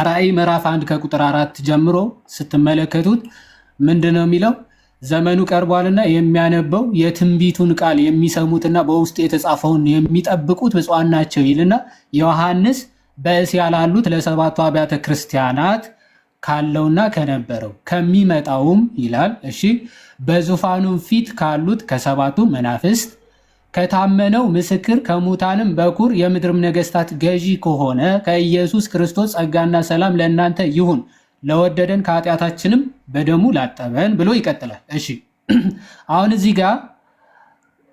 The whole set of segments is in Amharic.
ራእይ ምዕራፍ 1 ከቁጥር 4 ጀምሮ ስትመለከቱት ምንድነው የሚለው? ዘመኑ ቀርቧልና የሚያነበው የትንቢቱን ቃል የሚሰሙትና በውስጡ የተጻፈውን የሚጠብቁት ብፁዓን ናቸው ይልና ዮሐንስ በእስያ ላሉት ለሰባቱ አብያተ ክርስቲያናት ካለውና ከነበረው ከሚመጣውም ይላል። እሺ በዙፋኑም ፊት ካሉት ከሰባቱ መናፍስት ከታመነው ምስክር ከሙታንም በኩር የምድርም ነገስታት ገዢ ከሆነ ከኢየሱስ ክርስቶስ ጸጋና ሰላም ለእናንተ ይሁን ለወደደን ከኃጢአታችንም በደሙ ላጠበን ብሎ ይቀጥላል። እሺ አሁን እዚህ ጋር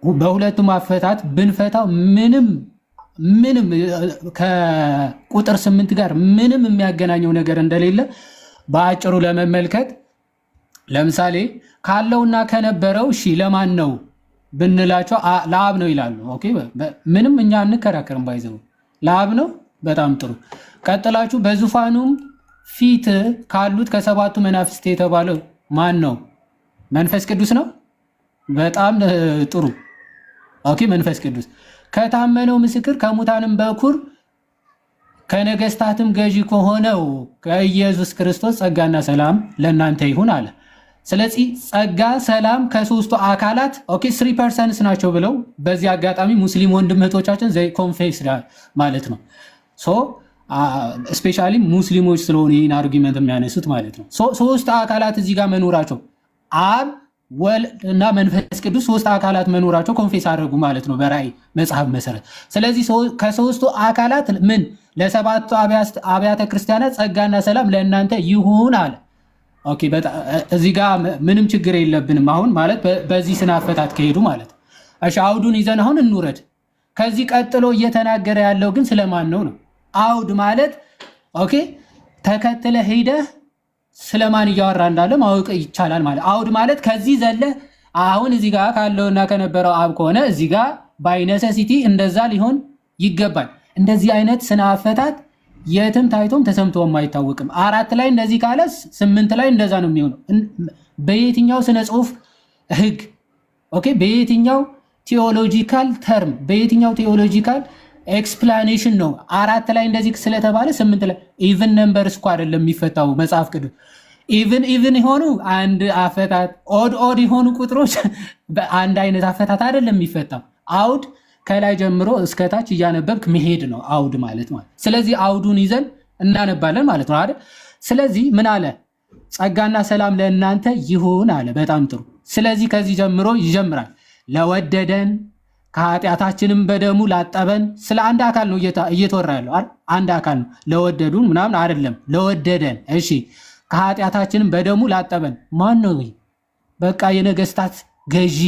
በሁለቱም አፈታት ብንፈታው ምንም ከቁጥር 8 ጋር ምንም የሚያገናኘው ነገር እንደሌለ በአጭሩ ለመመልከት ለምሳሌ ካለውና ከነበረው እሺ ለማን ነው ብንላቸው ለአብ ነው ይላሉ። ኦኬ ምንም እኛ እንከራከርም፣ ባይዘው ለአብ ነው። በጣም ጥሩ። ቀጥላችሁ በዙፋኑም ፊት ካሉት ከሰባቱ መናፍስት የተባለው ማን ነው? መንፈስ ቅዱስ ነው። በጣም ጥሩ። ኦኬ መንፈስ ቅዱስ ከታመነው ምስክር ከሙታንም በኩር ከነገስታትም ገዢ ከሆነው ከኢየሱስ ክርስቶስ ጸጋና ሰላም ለእናንተ ይሁን አለ። ስለዚህ ጸጋ ሰላም ከሶስቱ አካላት ኦኬ 3 ፐርሰንስ ናቸው ብለው በዚህ አጋጣሚ ሙስሊም ወንድም እህቶቻችን ዘይ ኮንፌስ ማለት ነው። ሶ ስፔሻሊ ሙስሊሞች ስለሆኑ ይህን አርጊመንት የሚያነሱት ማለት ነው። ሶስት አካላት እዚህ ጋር መኖራቸው አብ ወልድ እና መንፈስ ቅዱስ ሶስት አካላት መኖራቸው ኮንፌስ አድርጉ ማለት ነው በራእይ መጽሐፍ መሰረት። ስለዚህ ከሶስቱ አካላት ምን ለሰባቱ አብያተ ክርስቲያናት ጸጋና ሰላም ለእናንተ ይሁን አለ። ኦኬ እዚህ ጋር ምንም ችግር የለብንም አሁን ማለት በዚህ ስናፈታት ከሄዱ ማለት ነው። እሺ አውዱን ይዘን አሁን እንውረድ። ከዚህ ቀጥሎ እየተናገረ ያለው ግን ስለማን ነው? አውድ ማለት ኦኬ ተከትለ ሄደህ ስለማን እያወራ እንዳለ ማወቅ ይቻላል ማለት። አውድ ማለት ከዚህ ዘለ አሁን እዚህ ጋር ካለውና ከነበረው አብ ከሆነ እዚህ ጋር ባይ ኔሴሲቲ እንደዛ ሊሆን ይገባል። እንደዚህ አይነት ስናፈታት የትም ታይቶም ተሰምቶም አይታወቅም። 4 ላይ እንደዚህ ካለ 8 ላይ እንደዛ ነው የሚሆነው። በየትኛው ስነ ጽሁፍ ህግ ኦኬ በየትኛው ቴዎሎጂካል ተርም በየትኛው ቴዎሎጂካል ኤክስፕላኔሽን ነው 4 ላይ እንደዚህ ስለተባለ 8 ላይ ኢቭን ነምበርስ እኮ አይደለም የሚፈታው መጽሐፍ ቅዱስ። ኢቭን የሆኑ አንድ አፈታት ኦድ የሆኑ ቁጥሮች በአንድ አይነት አፈታት አይደለም የሚፈታው። አውድ ከላይ ጀምሮ እስከታች እያነበብክ መሄድ ነው አውድ ማለት። ስለዚህ አውዱን ይዘን እናነባለን ማለት ነው አይደል? ስለዚህ ምን አለ? ጸጋና ሰላም ለእናንተ ይሁን አለ። በጣም ጥሩ። ስለዚህ ከዚህ ጀምሮ ይጀምራል። ለወደደን ከኃጢአታችንም በደሙ ላጠበን። ስለ አንድ አካል ነው እየተወራ ያለው አይደል? አንድ አካል ነው። ለወደዱን ምናምን አይደለም፣ ለወደደን። እሺ ከኃጢአታችንም በደሙ ላጠበን ማን ነው? በቃ የነገስታት ገዢ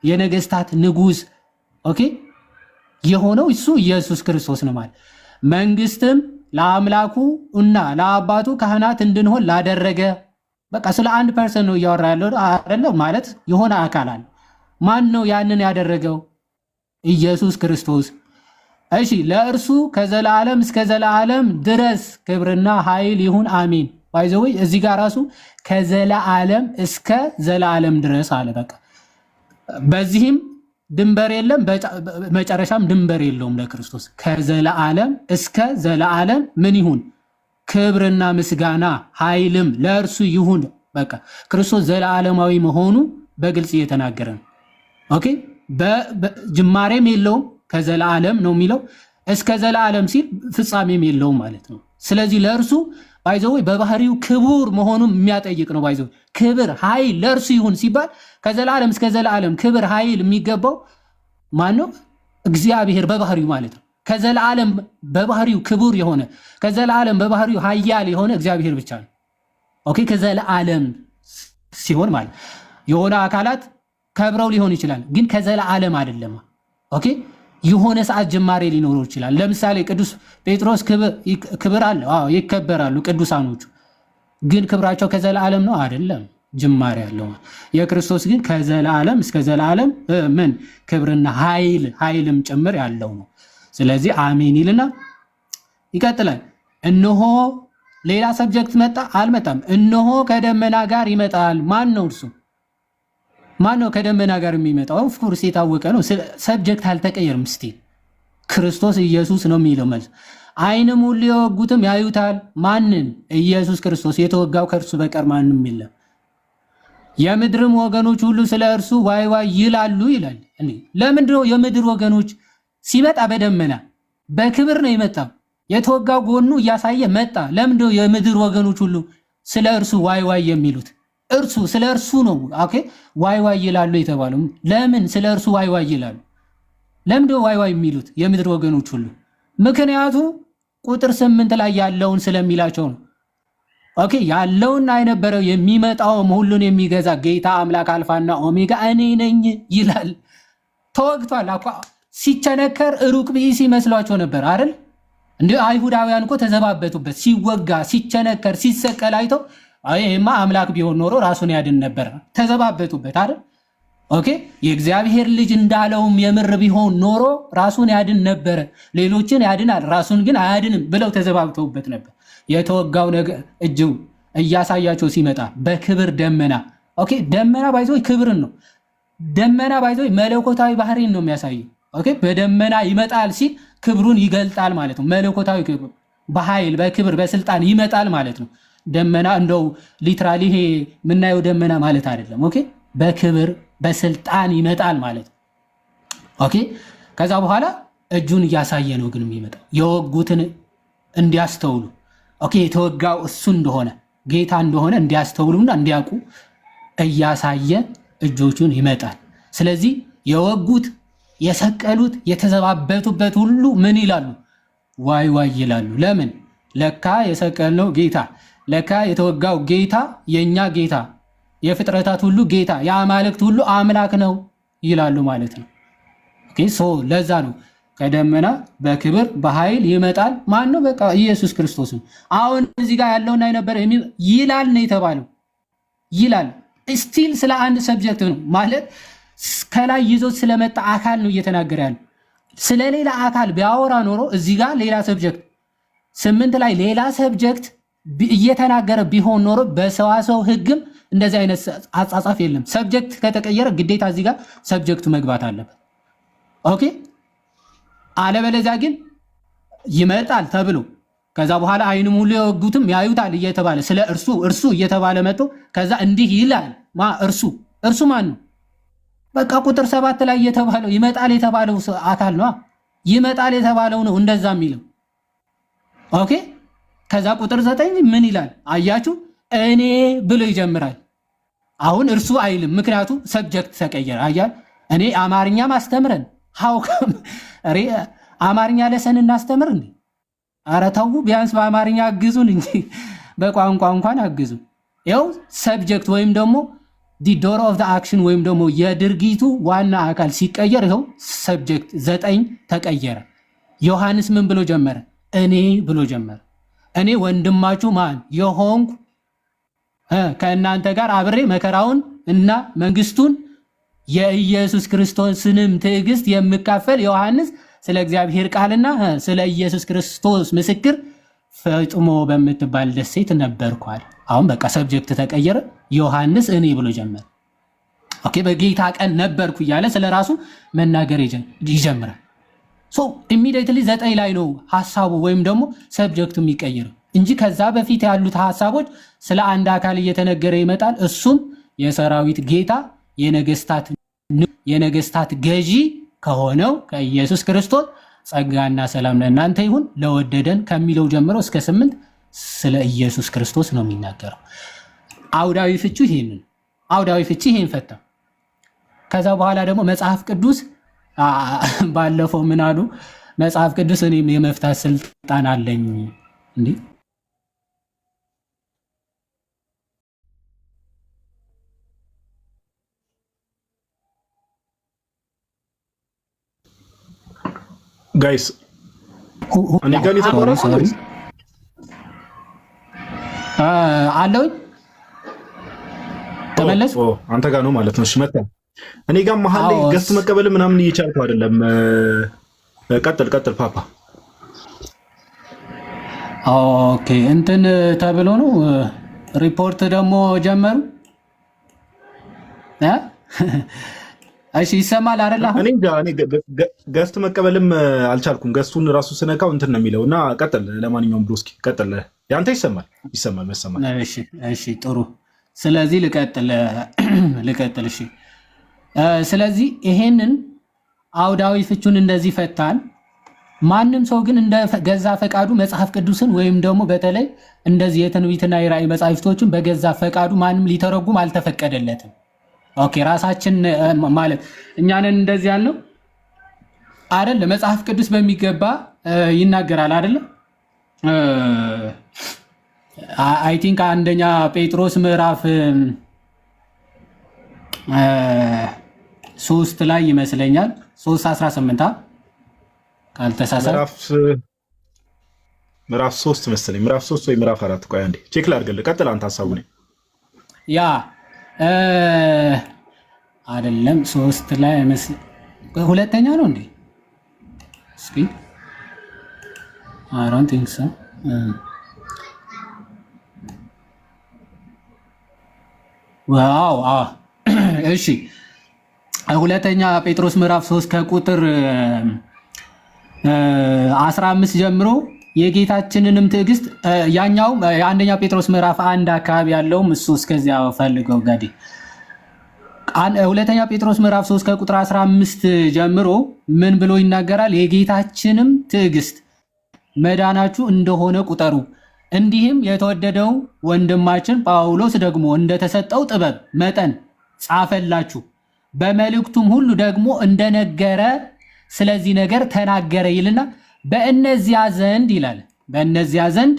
የነገስታት ንጉስ ኦኬ የሆነው እሱ ኢየሱስ ክርስቶስ ነው ማለት። መንግስትም ለአምላኩ እና ለአባቱ ካህናት እንድንሆን ላደረገ። በቃ ስለ አንድ ፐርሰን ነው እያወራ ያለው አይደለም ማለት የሆነ አካል አለ። ማን ነው ያንን ያደረገው? ኢየሱስ ክርስቶስ። እሺ ለእርሱ ከዘላለም እስከ ዘላለም ድረስ ክብርና ኃይል ይሁን አሜን። ባይዘው እዚህ ጋር ራሱ ከዘላለም እስከ ዘላለም ድረስ አለ። በቃ በዚህም ድንበር የለም መጨረሻም ድንበር የለውም ለክርስቶስ። ከዘላለም እስከ ዘላለም ምን ይሁን? ክብርና ምስጋና ኃይልም ለእርሱ ይሁን። በቃ ክርስቶስ ዘላለማዊ መሆኑ በግልጽ እየተናገረ ነው። ኦኬ ጅማሬም የለውም ከዘላለም ነው የሚለው። እስከ ዘላለም ሲል ፍጻሜም የለውም ማለት ነው። ስለዚህ ለእርሱ ባይዘው በባህሪው ክቡር መሆኑን የሚያጠይቅ ነው። ባይዘው ክብር ኃይል ለእርሱ ይሁን ሲባል ከዘላለም እስከ ዘላለም ክብር ኃይል የሚገባው ማን ነው? እግዚአብሔር በባህሪው ማለት ነው። ከዘላለም በባህሪው ክቡር የሆነ ከዘላለም በባህሪው ኃያል የሆነ እግዚአብሔር ብቻ ነው። ኦኬ ከዘላለም ሲሆን ማለት የሆነ አካላት ከብረው ሊሆን ይችላል፣ ግን ከዘላለም አይደለም። ኦኬ የሆነ ሰዓት ጅማሬ ሊኖረው ይችላል። ለምሳሌ ቅዱስ ጴጥሮስ ክብር አለ። አዎ ይከበራሉ ቅዱሳኖቹ፣ ግን ክብራቸው ከዘላለም ነው አይደለም፣ ጅማሬ ያለው። የክርስቶስ ግን ከዘላለም እስከ ዘላለም ምን ክብርና ኃይልም ጭምር ያለው ነው። ስለዚህ አሜን ይልና ይቀጥላል። እነሆ ሌላ ሰብጀክት መጣ አልመጣም? እነሆ ከደመና ጋር ይመጣል። ማን ነው እርሱ? ማን ነው ከደመና ጋር የሚመጣው? ኦፍኮርስ የታወቀ ነው። ሰብጀክት አልተቀየርም። ስቲል ክርስቶስ ኢየሱስ ነው የሚለው መልስ። ዓይንም ሁሉ የወጉትም ያዩታል። ማንን? ኢየሱስ ክርስቶስ። የተወጋው ከእርሱ በቀር ማንም የለም። የምድርም ወገኖች ሁሉ ስለ እርሱ ዋይ ዋይ ይላሉ ይላል። ለምንድነው የምድር ወገኖች? ሲመጣ በደመና በክብር ነው የመጣው። የተወጋው ጎኑ እያሳየ መጣ። ለምንድነው የምድር ወገኖች ሁሉ ስለ እርሱ ዋይ ዋይ የሚሉት? እርሱ ስለ እርሱ ነው ኦኬ ዋይ ዋይ ይላሉ የተባለው። ለምን ስለ እርሱ ዋይ ዋይ ይላሉ? ለምንድነው ዋይ ዋይ የሚሉት የምድር ወገኖች ሁሉ? ምክንያቱ ቁጥር 8 ላይ ያለውን ስለሚላቸው ነው። ኦኬ ያለውና የነበረው የሚመጣውም ሁሉን የሚገዛ ጌታ አምላክ አልፋና ኦሜጋ እኔ ነኝ ይላል። ተወግቷል። ሲቸነከር ሩቅ ብእሲ መስሏቸው ነበር አይደል? እንዴ አይሁዳውያን እኮ ተዘባበቱበት። ሲወጋ ሲቸነከር ሲሰቀል አይተው ይሄማ አምላክ ቢሆን ኖሮ ራሱን ያድን ነበር። ተዘባበቱበት አይደል? ኦኬ የእግዚአብሔር ልጅ እንዳለውም የምር ቢሆን ኖሮ ራሱን ያድን ነበር፣ ሌሎችን ያድናል ራሱን ግን አያድንም ብለው ተዘባብተውበት ነበር። የተወጋው ነገር እጅው እያሳያቸው ሲመጣ በክብር ደመና ኦኬ ደመና ባይዞ ክብርን ነው። ደመና ባይዞ መለኮታዊ ባህሪን ነው የሚያሳየው። ኦኬ በደመና ይመጣል ሲል ክብሩን ይገልጣል ማለት ነው። መለኮታዊ ክብር በኃይል በክብር በስልጣን ይመጣል ማለት ነው። ደመና እንደው ሊትራሊ ይሄ የምናየው ደመና ማለት አይደለም። ኦኬ በክብር በስልጣን ይመጣል ማለት ነው። ኦኬ ከዛ በኋላ እጁን እያሳየ ነው ግን የሚመጣው የወጉትን እንዲያስተውሉ ኦኬ የተወጋው እሱ እንደሆነ ጌታ እንደሆነ እንዲያስተውሉና እንዲያውቁ እያሳየ እጆቹን ይመጣል። ስለዚህ የወጉት የሰቀሉት የተዘባበቱበት ሁሉ ምን ይላሉ? ዋይ ዋይ ይላሉ። ለምን? ለካ የሰቀልነው ጌታ ለካ የተወጋው ጌታ የኛ ጌታ የፍጥረታት ሁሉ ጌታ የአማልክት ሁሉ አምላክ ነው ይላሉ ማለት ነው። ኦኬ ሶ ለዛ ነው ከደመና በክብር በኃይል ይመጣል። ማን ነው? በቃ ኢየሱስ ክርስቶስ ነው። አሁን እዚህ ጋር ያለውና የነበረ ይላል ነው የተባለው። ይላል ስቲል ስለ አንድ ሰብጀክት ነው ማለት ከላይ ይዞት ስለመጣ አካል ነው እየተናገረ ያለው። ስለሌላ አካል ቢያወራ ኖሮ እዚህ ጋር ሌላ ሰብጀክት 8 ላይ ሌላ ሰብጀክት እየተናገረ ቢሆን ኖሮ በሰዋሰው ሕግም እንደዚህ አይነት አጻጻፍ የለም። ሰብጀክት ከተቀየረ ግዴታ እዚህ ጋር ሰብጀክቱ መግባት አለበት። ኦኬ አለበለዚያ ግን ይመጣል ተብሎ ከዛ በኋላ ዓይንም ሁሉ የወጉትም ያዩታል እየተባለ ስለ እርሱ እየተባለ መጥቶ ከዛ እንዲህ ይላል እርሱ ማን ነው? በቃ ቁጥር 7 ላይ እየተባለው ይመጣል የተባለው አካል ነው። ይመጣል የተባለው ነው እንደዛ የሚለው። ኦኬ ከዛ ቁጥር 9 ምን ይላል አያችሁ? እኔ ብሎ ይጀምራል። አሁን እርሱ አይልም፣ ምክንያቱም ሰብጀክት ተቀየረ። አያል እኔ አማርኛ ማስተምረን ሃውከም አማርኛ ለሰን እናስተምር እንዴ? ኧረ ተው ቢያንስ በአማርኛ አግዙን እንጂ በቋንቋ እንኳን አግዙ። ይኸው ሰብጀክት ወይም ደግሞ ዲ ዶር ኦፍ ዘ አክሽን ወይም ደግሞ የድርጊቱ ዋና አካል ሲቀየር ይኸው ሰብጀክት 9 ተቀየረ። ዮሐንስ ምን ብሎ ጀመረ? እኔ ብሎ ጀመረ። እኔ ወንድማችሁ ማን የሆንኩ ከእናንተ ጋር አብሬ መከራውን እና መንግስቱን የኢየሱስ ክርስቶስንም ትዕግስት የምካፈል ዮሐንስ ስለ እግዚአብሔር ቃልና ስለ ኢየሱስ ክርስቶስ ምስክር ፈጥሞ በምትባል ደሴት ነበርኳል። አሁን በቃ ሰብጀክት ተቀየረ። ዮሐንስ እኔ ብሎ ጀመረ። ኦኬ በጌታ ቀን ነበርኩ እያለ ስለራሱ መናገር ይጀምራል። ሶ ኢሚዲየትሊ 9 ላይ ነው ሐሳቡ ወይም ደግሞ ሰብጀክቱ የሚቀየረው እንጂ ከዛ በፊት ያሉት ሐሳቦች ስለ አንድ አካል እየተነገረ ይመጣል። እሱም የሰራዊት ጌታ የነገስታት ገዢ ከሆነው ከኢየሱስ ክርስቶስ ጸጋና ሰላም ለእናንተ ይሁን ለወደደን ከሚለው ጀምሮ እስከ 8 ስለ ኢየሱስ ክርስቶስ ነው የሚናገረው። አውዳዊ ፍቺ ይሄን ፈታ። ከዛ በኋላ ደግሞ መጽሐፍ ቅዱስ ባለፈው ምን አሉ? መጽሐፍ ቅዱስ እኔም የመፍታት ስልጣን አለኝ እንዴ? ጋይስ እኔ ጋር የተቆረጠ አለኝ ተመለስ። አንተ ጋር ነው ማለት ነው። እሺ መጣ። እኔ ጋር መሀል ላይ ገስት መቀበል ምናምን እየቻልኩ አይደለም። ቀጥል ፓፓ። ኦኬ እንትን ተብሎ ነው ሪፖርት ደግሞ ጀመሩ። እሺ ይሰማል አይደል? አሁን እኔ ገስት መቀበልም አልቻልኩም። ገስቱን ራሱ ስነካው እንትን ነው የሚለው እና ቀጥል። ለማንኛውም ብሮስኪ ቀጥል። ያንተ ይሰማል መሰማል። እሺ ጥሩ። ስለዚህ ልቀጥል። እሺ ስለዚህ ይሄንን አውዳዊ ፍቹን እንደዚህ ፈታን። ማንም ሰው ግን እንደ ገዛ ፈቃዱ መጽሐፍ ቅዱስን ወይም ደግሞ በተለይ እንደዚህ የትንቢትና የራእይ መጽሐፍቶችን በገዛ ፈቃዱ ማንም ሊተረጉም አልተፈቀደለትም። ኦኬ ራሳችን ማለት እኛንን እንደዚህ ያልነው አይደለ? መጽሐፍ ቅዱስ በሚገባ ይናገራል አይደለ? አይ ቲንክ አንደኛ ጴጥሮስ ምዕራፍ 3 ላይ ይመስለኛል 3:18 ካልተሳሳተ ምዕራፍ 3 መሰለኝ። ምዕራፍ 3 ወይ ምዕራፍ 4። ቆይ አንዴ ቼክ ላድርግልህ። ቀጥል አንተ ሐሳቡን። ያ አይደለም 3 ላይ ሁለተኛ ነው እንዴ? እስኪ I don't think so። ዋው እሺ ሁለተኛ ጴጥሮስ ምዕራፍ 3 ከቁጥር 15 ጀምሮ የጌታችንንም ትዕግስት ያኛው የአንደኛ ጴጥሮስ ምዕራፍ 1 አካባቢ ያለውም እሱ እስከዚያ ፈልገው ጋዲ ሁለተኛ ጴጥሮስ ምዕራፍ 3 ከቁጥር 15 ጀምሮ ምን ብሎ ይናገራል? የጌታችንም ትዕግስት መዳናችሁ እንደሆነ ቁጠሩ። እንዲህም የተወደደው ወንድማችን ጳውሎስ ደግሞ እንደተሰጠው ጥበብ መጠን ጻፈላችሁ። በመልእክቱም ሁሉ ደግሞ እንደነገረ ስለዚህ ነገር ተናገረ ይልና በእነዚያ ዘንድ ይላል። በእነዚያ ዘንድ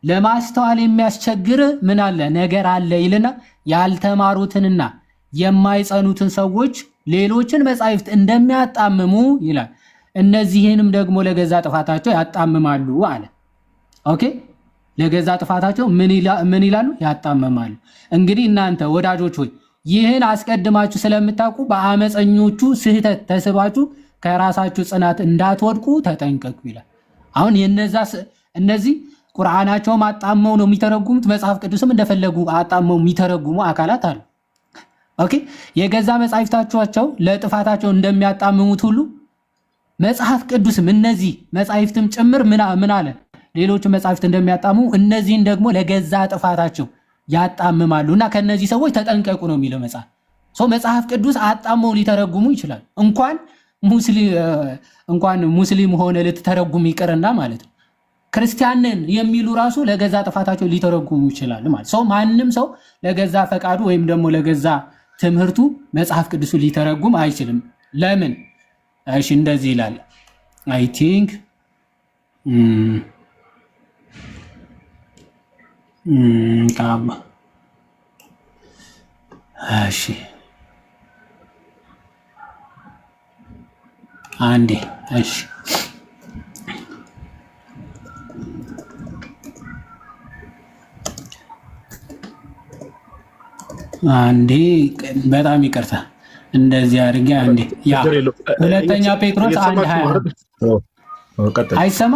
ለማስተዋል የሚያስቸግር ምን አለ ነገር አለ ይልና ያልተማሩትንና የማይጸኑትን ሰዎች ሌሎችን መጻሕፍት እንደሚያጣምሙ ይላል። እነዚህንም ደግሞ ለገዛ ጥፋታቸው ያጣምማሉ አለ። ኦኬ ለገዛ ጥፋታቸው ምን ይላሉ? ያጣምማሉ። እንግዲህ እናንተ ወዳጆች ሆይ ይህን አስቀድማችሁ ስለምታውቁ በአመፀኞቹ ስህተት ተስባችሁ ከራሳችሁ ጽናት እንዳትወድቁ ተጠንቀቁ ይላል። አሁን እነዚህ ቁርአናቸውም አጣመው ነው የሚተረጉሙት፣ መጽሐፍ ቅዱስም እንደፈለጉ አጣመው የሚተረጉሙ አካላት አሉ። ኦኬ የገዛ መጻሕፍታቸው ለጥፋታቸው እንደሚያጣምሙት ሁሉ መጽሐፍ ቅዱስም እነዚህ መጻሕፍትም ጭምር ምን አለ? ሌሎች መጻሕፍት እንደሚያጣምሙ እነዚህን ደግሞ ለገዛ ጥፋታቸው ያጣምማሉ እና ከነዚህ ሰዎች ተጠንቀቁ ነው የሚለው መጽሐፍ። መጽሐፍ ቅዱስ አጣመው ሊተረጉሙ ይችላል። እንኳን ሙስሊም ሆነ ልትተረጉም ይቅርና ማለት ነው ክርስቲያንን የሚሉ ራሱ ለገዛ ጥፋታቸው ሊተረጉሙ ይችላል ማለት ነው። ማንም ሰው ለገዛ ፈቃዱ ወይም ደግሞ ለገዛ ትምህርቱ መጽሐፍ ቅዱሱ ሊተረጉም አይችልም። ለምን? እሺ እንደዚህ ይላል። አይ ቲንክ እሺ አንዴ እሺ አንዴ በጣም ይቅርታ እንደዚህ አድርጌ አንዴ ያ ሁለተኛ ጴጥሮስ 1:20 አይሰማ?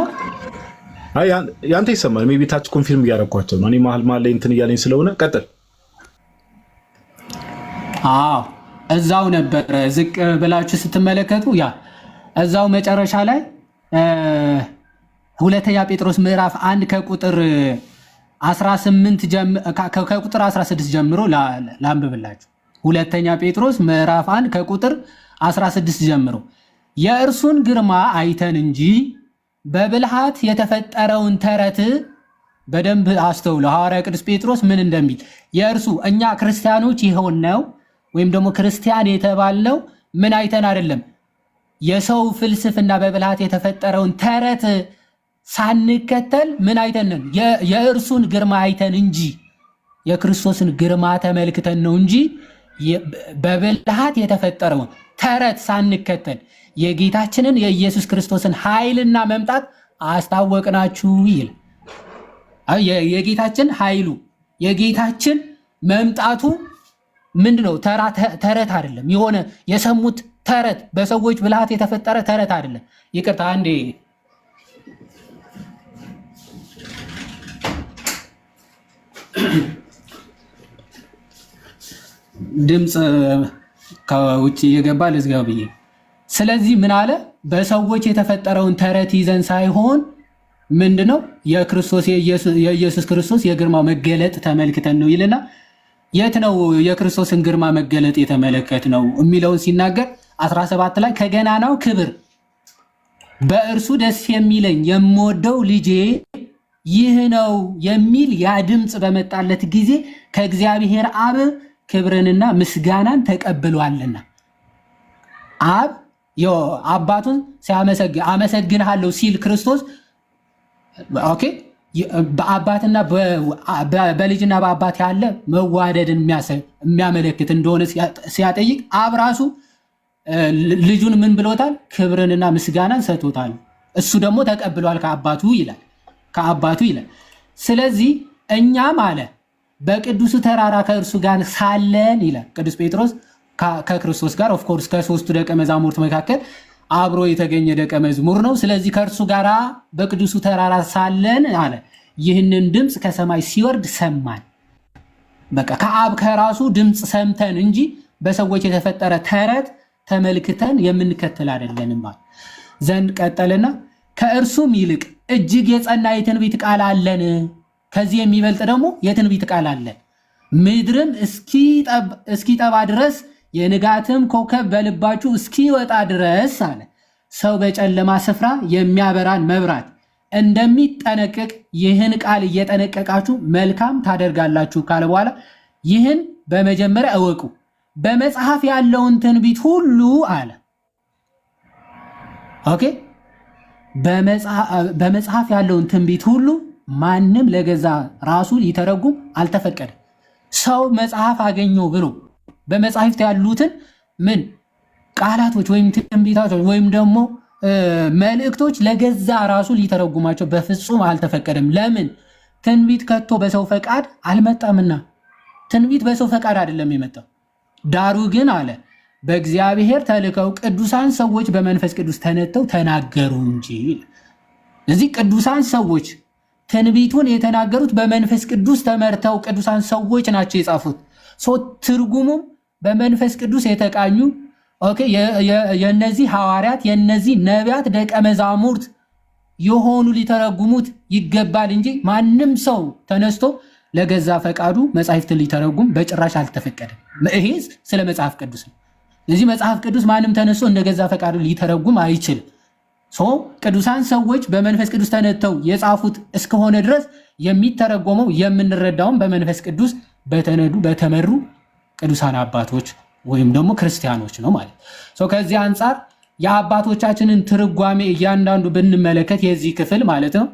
አይ ያንተ ይሰማል። ሜቢ ታች ኮንፊርም እያደረኳቸው ነው። እኔ መሀል ላይ እንትን እያለኝ ስለሆነ ቀጥል። እዛው ነበር ዝቅ ብላችሁ ስትመለከቱ ያ እዛው መጨረሻ ላይ ሁለተኛ ጴጥሮስ ምዕራፍ 1 ከቁጥር 16 ጀምሮ ላንብብላችሁ። ሁለተኛ ጴጥሮስ ምዕራፍ 1 ከቁጥር 16 ጀምሮ የእርሱን ግርማ አይተን እንጂ በብልሃት የተፈጠረውን ተረት በደንብ አስተውሉ። ሐዋርያ ቅዱስ ጴጥሮስ ምን እንደሚል የእርሱ እኛ ክርስቲያኖች የሆነው ወይም ደግሞ ክርስቲያን የተባልነው ምን አይተን አይደለም፣ የሰው ፍልስፍና በብልሃት የተፈጠረውን ተረት ሳንከተል ምን አይተን ነው? የእርሱን ግርማ አይተን እንጂ የክርስቶስን ግርማ ተመልክተን ነው እንጂ በብልሃት የተፈጠረውን ተረት ሳንከተል የጌታችንን የኢየሱስ ክርስቶስን ኃይልና መምጣት አስታወቅናችሁ ይል። የጌታችን ኃይሉ የጌታችን መምጣቱ ምንድነው? ተረት አይደለም። የሆነ የሰሙት ተረት በሰዎች ብልሃት የተፈጠረ ተረት አይደለም። ይቅርታ አንዴ ድምፅ ከውጭ እየገባ ልዝጋው ብዬ። ስለዚህ ምን አለ? በሰዎች የተፈጠረውን ተረት ይዘን ሳይሆን ምንድነው የክርስቶስ የኢየሱስ ክርስቶስ የግርማ መገለጥ ተመልክተን ነው ይልና የት ነው የክርስቶስን ግርማ መገለጥ የተመለከት ነው የሚለውን ሲናገር 17 ላይ ከገናናው ክብር በእርሱ ደስ የሚለኝ የምወደው ልጄ ይህ ነው የሚል ያ ድምፅ በመጣለት ጊዜ ከእግዚአብሔር አብ ክብርንና ምስጋናን ተቀብሏልና አብ አባቱን ሲያመሰግን አመሰግንሃለሁ ሲል ክርስቶስ ኦኬ በአባትና በልጅና በአባት ያለ መዋደድን የሚያመለክት እንደሆነ ሲያጠይቅ አብ ራሱ ልጁን ምን ብሎታል? ክብርንና ምስጋናን ሰጥቶታል። እሱ ደግሞ ተቀብሏል ከአባቱ ይላል። ስለዚህ እኛም አለ በቅዱሱ ተራራ ከእርሱ ጋር ሳለን ይላል ቅዱስ ጴጥሮስ ከክርስቶስ ጋር ኦፍ ኮርስ ከሶስቱ ደቀ መዛሙርት መካከል አብሮ የተገኘ ደቀ መዝሙር ነው። ስለዚህ ከእርሱ ጋር በቅዱሱ ተራራ ሳለን አለ ይህንን ድምፅ ከሰማይ ሲወርድ ሰማን። በቃ ከአብ ከራሱ ድምፅ ሰምተን እንጂ በሰዎች የተፈጠረ ተረት ተመልክተን የምንከተል አይደለንም ዘንድ ቀጠልና ከእርሱም ይልቅ እጅግ የጸና የትንቢት ቃል አለን። ከዚህ የሚበልጥ ደግሞ የትንቢት ቃል አለን። ምድርም እስኪጠባ ድረስ የንጋትም ኮከብ በልባችሁ እስኪወጣ ድረስ አለ ሰው በጨለማ ስፍራ የሚያበራን መብራት እንደሚጠነቀቅ ይህን ቃል እየጠነቀቃችሁ መልካም ታደርጋላችሁ ካለ በኋላ ይህን በመጀመሪያ እወቁ፣ በመጽሐፍ ያለውን ትንቢት ሁሉ አለ ኦኬ በመጽሐፍ ያለውን ትንቢት ሁሉ ማንም ለገዛ ራሱ ሊተረጉም አልተፈቀደም። ሰው መጽሐፍ አገኘው ብሎ በመጽሐፍት ያሉትን ምን ቃላቶች ወይም ትንቢታቶች ወይም ደግሞ መልእክቶች ለገዛ ራሱ ሊተረጉማቸው በፍጹም አልተፈቀደም። ለምን? ትንቢት ከቶ በሰው ፈቃድ አልመጣምና። ትንቢት በሰው ፈቃድ አይደለም የመጣው። ዳሩ ግን አለ በእግዚአብሔር ተልከው ቅዱሳን ሰዎች በመንፈስ ቅዱስ ተነተው ተናገሩ እንጂ። እዚህ ቅዱሳን ሰዎች ትንቢቱን የተናገሩት በመንፈስ ቅዱስ ተመርተው ቅዱሳን ሰዎች ናቸው የጻፉት። ትርጉሙም በመንፈስ ቅዱስ የተቃኙ ኦኬ የነዚህ ሐዋርያት የነዚህ ነቢያት ደቀ መዛሙርት የሆኑ ሊተረጉሙት ይገባል እንጂ ማንም ሰው ተነስቶ ለገዛ ፈቃዱ መጽሐፍትን ሊተረጉም በጭራሽ አልተፈቀደም። ይሄ ስለ መጽሐፍ ቅዱስ ነው። ስለዚህ መጽሐፍ ቅዱስ ማንም ተነስቶ እንደገዛ ፈቃዱ ሊተረጉም አይችልም። ቅዱሳን ሰዎች በመንፈስ ቅዱስ ተነተው የጻፉት እስከሆነ ድረስ የሚተረጎመው የምንረዳውን በመንፈስ ቅዱስ በተመሩ ቅዱሳን አባቶች ወይም ደግሞ ክርስቲያኖች ነው ማለት ነው። ከዚህ አንጻር የአባቶቻችንን ትርጓሜ እያንዳንዱ ብንመለከት የዚህ ክፍል ማለት ነው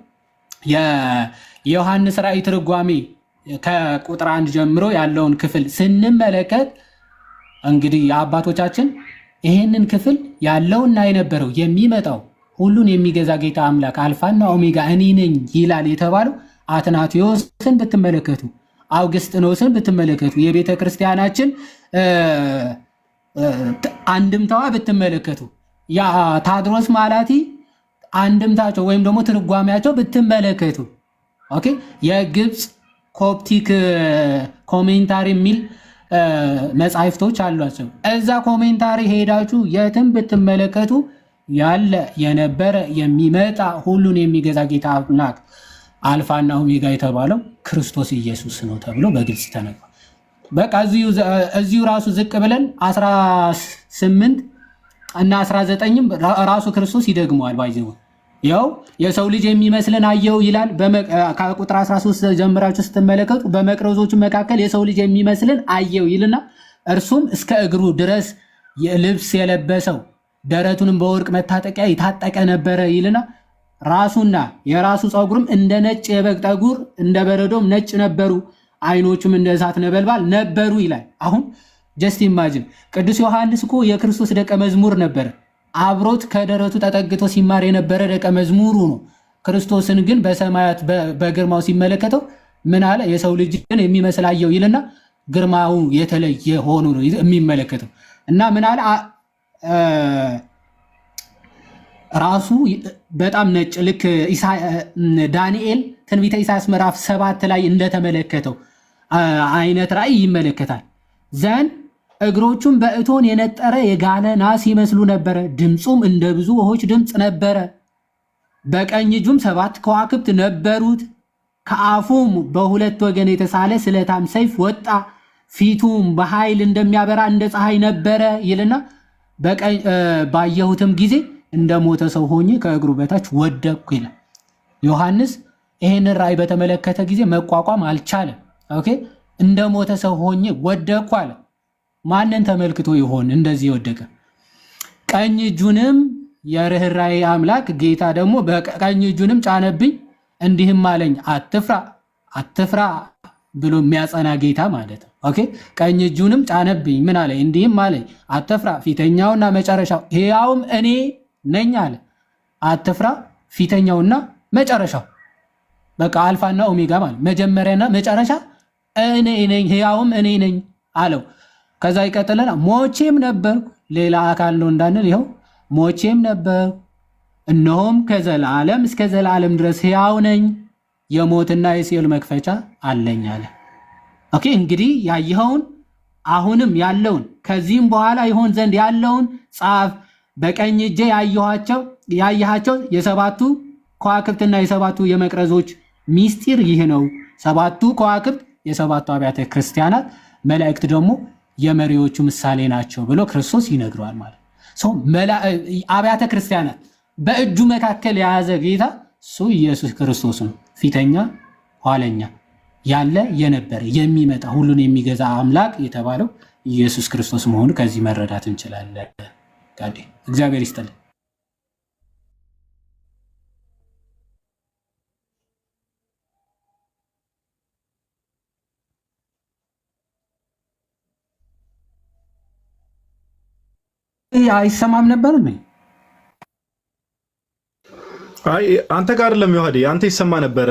የዮሐንስ ራእይ ትርጓሜ ከቁጥር 1 ጀምሮ ያለውን ክፍል ስንመለከት እንግዲህ የአባቶቻችን ይህንን ክፍል ያለውና የነበረው የሚመጣው ሁሉን የሚገዛ ጌታ አምላክ አልፋና ኦሜጋ እኔ ነኝ ይላል የተባለው አትናቴዎስን ብትመለከቱ፣ አውግስጥኖስን ብትመለከቱ፣ የቤተ ክርስቲያናችን አንድምታዋ ብትመለከቱ፣ ታድሮስ ማላቲ አንድምታቸው ወይም ደግሞ ትርጓሜያቸው ብትመለከቱ ኦኬ የግብፅ ኮፕቲክ ኮሜንታሪ የሚል መጻሕፍቶች አሏቸው። እዛ ኮሜንታሪ ሄዳችሁ የትም ብትመለከቱ ያለ የነበረ የሚመጣ ሁሉን የሚገዛ ጌታ አምላክ አልፋና ኦሜጋ የተባለው ክርስቶስ ኢየሱስ ነው ተብሎ በግልጽ ተነግሯል። በቃ እዚሁ ራሱ ዝቅ ብለን 18 እና 19ም ራሱ ክርስቶስ ይደግመዋል። ባይዘው ያው የሰው ልጅ የሚመስልን አየው ይላል። ከቁጥር 13 ጀምራችሁ ስትመለከቱ በመቅረዞቹ መካከል የሰው ልጅ የሚመስልን አየው ይልና እርሱም እስከ እግሩ ድረስ ልብስ የለበሰው ደረቱንም በወርቅ መታጠቂያ የታጠቀ ነበረ ይልና ራሱና የራሱ ፀጉርም እንደ ነጭ የበግ ጠጉር እንደ በረዶም ነጭ ነበሩ፣ አይኖቹም እንደ እሳት ነበልባል ነበሩ ይላል። አሁን ጀስት ኢማጂን ቅዱስ ዮሐንስ እኮ የክርስቶስ ደቀ መዝሙር ነበረ። አብሮት ከደረቱ ተጠግቶ ሲማር የነበረ ደቀ መዝሙሩ ነው። ክርስቶስን ግን በሰማያት በግርማው ሲመለከተው ምን አለ? የሰው ልጅን የሚመስል አየው ይልና ግርማው የተለየ ሆኖ ነው የሚመለከተው እና ምን አለ? ራሱ በጣም ነጭ ልክ ዳንኤል ትንቢተ ኢሳያስ ምዕራፍ 7 ላይ እንደተመለከተው አይነት ራእይ ይመለከታል። ዘንድ እግሮቹም በእቶን የነጠረ የጋለ ናስ ይመስሉ ነበረ። ድምፁም እንደ ብዙ ውኆች ድምፅ ነበረ። በቀኝ እጁም 7 ከዋክብት ነበሩት። ከአፉም በሁለት ወገን የተሳለ ስለታም ሰይፍ ወጣ። ፊቱም በኃይል እንደሚያበራ እንደ ፀሐይ ነበረ ይልና ባየሁትም ጊዜ እንደ ሞተ ሰው ሆኜ ከእግሩ በታች ወደቅኩ ይላል ዮሐንስ። ይሄንን ራእይ በተመለከተ ጊዜ መቋቋም አልቻለም። ኦኬ እንደ ሞተ ሰው ሆኜ ወደቅኩ አለ። ማንን ተመልክቶ ይሆን እንደዚህ የወደቀ? ቀኝ እጁንም የርኅራኄ አምላክ ጌታ ደግሞ በቀኝ እጁንም ጫነብኝ፣ እንዲህም አለኝ አትፍራ አትፍራ ብሎ የሚያጸና ጌታ ማለት ነው። ኦኬ ቀኝ እጁንም ጫነብኝ ምን አለኝ? እንዲህም አለኝ አትፍራ፣ ፊተኛውና መጨረሻው ሕያውም እኔ ነኝ አለ። አትፍራ፣ ፊተኛውና መጨረሻው፣ በቃ አልፋና ኦሜጋ ማለት መጀመሪያና መጨረሻ እኔ ነኝ፣ ሕያውም እኔ ነኝ አለው። ከዛ ይቀጥልና ሞቼም ነበርኩ፣ ሌላ አካል ነው እንዳንል ይኸው ሞቼም ነበርኩ፣ እነሆም ከዘላለም እስከ ዘላለም ድረስ ሕያው ነኝ፣ የሞትና የሲኦል መክፈቻ አለኝ አለ። ኦኬ እንግዲህ ያየኸውን አሁንም ያለውን ከዚህም በኋላ ይሆን ዘንድ ያለውን ጻፍ። በቀኝ እጄ ያየሃቸው የሰባቱ ከዋክብትና የሰባቱ የመቅረዞች ሚስጢር ይህ ነው። 7ቱ ከዋክብት የሰባቱ አብያተ ክርስቲያናት፣ መላእክት ደግሞ የመሪዎቹ ምሳሌ ናቸው ብሎ ክርስቶስ ይነግረዋል ማለት ነው። አብያተ ክርስቲያናት በእጁ መካከል የያዘ ጌታ እሱ ኢየሱስ ክርስቶስ ነው። ፊተኛ ኋለኛ ያለ የነበረ የሚመጣ ሁሉን የሚገዛ አምላክ የተባለው ኢየሱስ ክርስቶስ መሆኑ ከዚህ መረዳት እንችላለን። እግዚአብሔር ይስጥልን። አይሰማም ነበር ነው? አይ አንተ ጋር አይደለም ዮሐዴ፣ አንተ ይሰማ ነበር።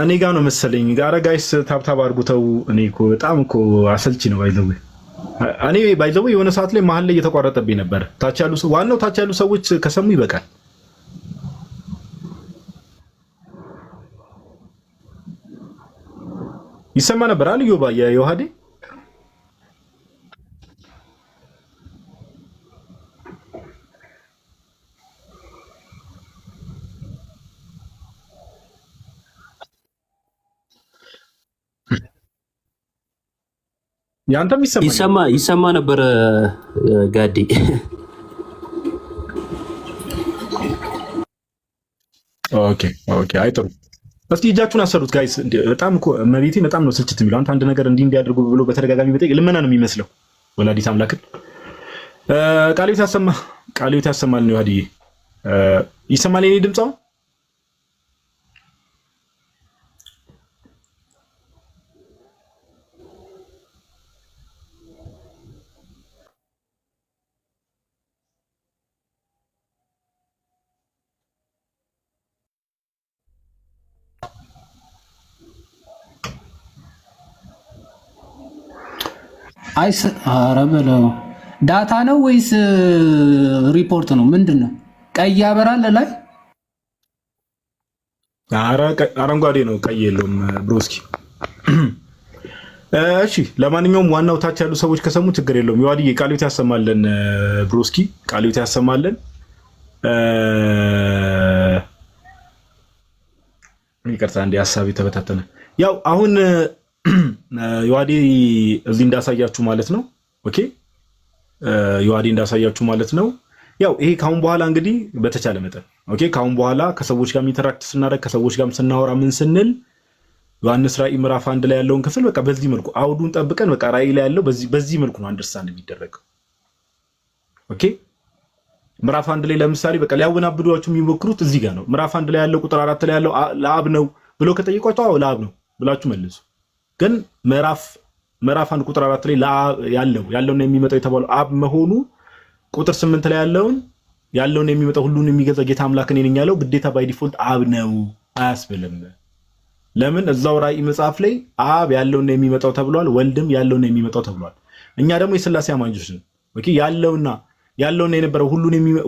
እኔ ጋር ነው መሰለኝ። ጋራ ጋይስ ታብታብ አድርጉተው። እኔ እኮ በጣም እኮ አሰልቺ ነው ባይዘው። እኔ ባይዘው የሆነ ሰዓት ላይ መሀል ላይ እየተቋረጠብኝ ነበር። ታች ያሉ ዋናው ታች ያሉ ሰዎች ከሰሙ ይበቃል። ይሰማ ነበር አልዮ የዮሐዴ ያንተም ይሰማ ነበር ጋዲ። ኦኬ አይ ጥሩ። እስቲ እጃችሁን አሰሩት ጋይስ። በጣም እኮ መቤቴ በጣም ነው ስልችት የሚለው። አንተ አንድ ነገር እንዲያደርጉ ብሎ በተደጋጋሚ በጠይቅ ልመና ነው የሚመስለው። ወላዲት አምላክን ቃልዮት ያሰማል ነው ያዲ ይሰማል የኔ ድምጽ አሁን? ኧረ በለው ዳታ ነው ወይስ ሪፖርት ነው? ምንድን ነው? ቀይ ያበራል ላይ? አረንጓዴ ነው፣ ቀይ የለውም ብሮስኪ። እሺ ለማንኛውም ዋናው ታች ያሉ ሰዎች ከሰሙ ችግር የለውም። ይዋድዬ ቃልዮት ያሰማለን ብሮስኪ፣ ቃልዮት ያሰማለን። ይቅርታ እንደ ሐሳብ ተበታተነ። ያው አሁን ዮሐዴ እዚህ እንዳሳያችሁ ማለት ነው። ኦኬ ዮሐዴ እንዳሳያችሁ ማለት ነው። ያው ይሄ ካሁን በኋላ እንግዲህ በተቻለ መጠን ኦኬ ካሁን በኋላ ከሰዎች ጋር ኢንተራክት ስናደርግ ከሰዎች ጋር ስናወራ ምን ስንል ዮሐንስ ራእይ ምዕራፍ 1 ላይ ያለውን ክፍል በቃ በዚህ መልኩ አውዱን ጠብቀን በቃ ራእይ ላይ ያለው በዚህ መልኩ ነው አንደርስታንድ የሚደረገው። ኦኬ ምዕራፍ 1 ላይ ለምሳሌ በቃ ሊያወናብዷችሁ የሚሞክሩት እዚህ ጋር ነው። ምዕራፍ 1 ላይ ያለው ቁጥር 4 ላይ ያለው ለአብ ነው ብሎ ከጠየቋቸው አዎ ለአብ ነው ብላችሁ መልሱ። ግን ምዕራፍ 1 ቁጥር 4 ላይ ያለውና የሚመጣው የተባለው አብ መሆኑ ቁጥር 8 ላይ ያለውና የሚመጣው ሁሉን የሚገዛ ጌታ አምላክ እኔ ነኝ ያለው ግዴታ ባይ ዲፎልት አብ ነው አያስብልም። ለምን እዛው ራእይ መጽሐፍ ላይ አብ ያለውና የሚመጣው ተብሏል፣ ወልድም ያለውና የሚመጣው ተብሏል። እኛ ደግሞ የሥላሴ አማኞች ነን። ኦኬ ያለውና የነበረው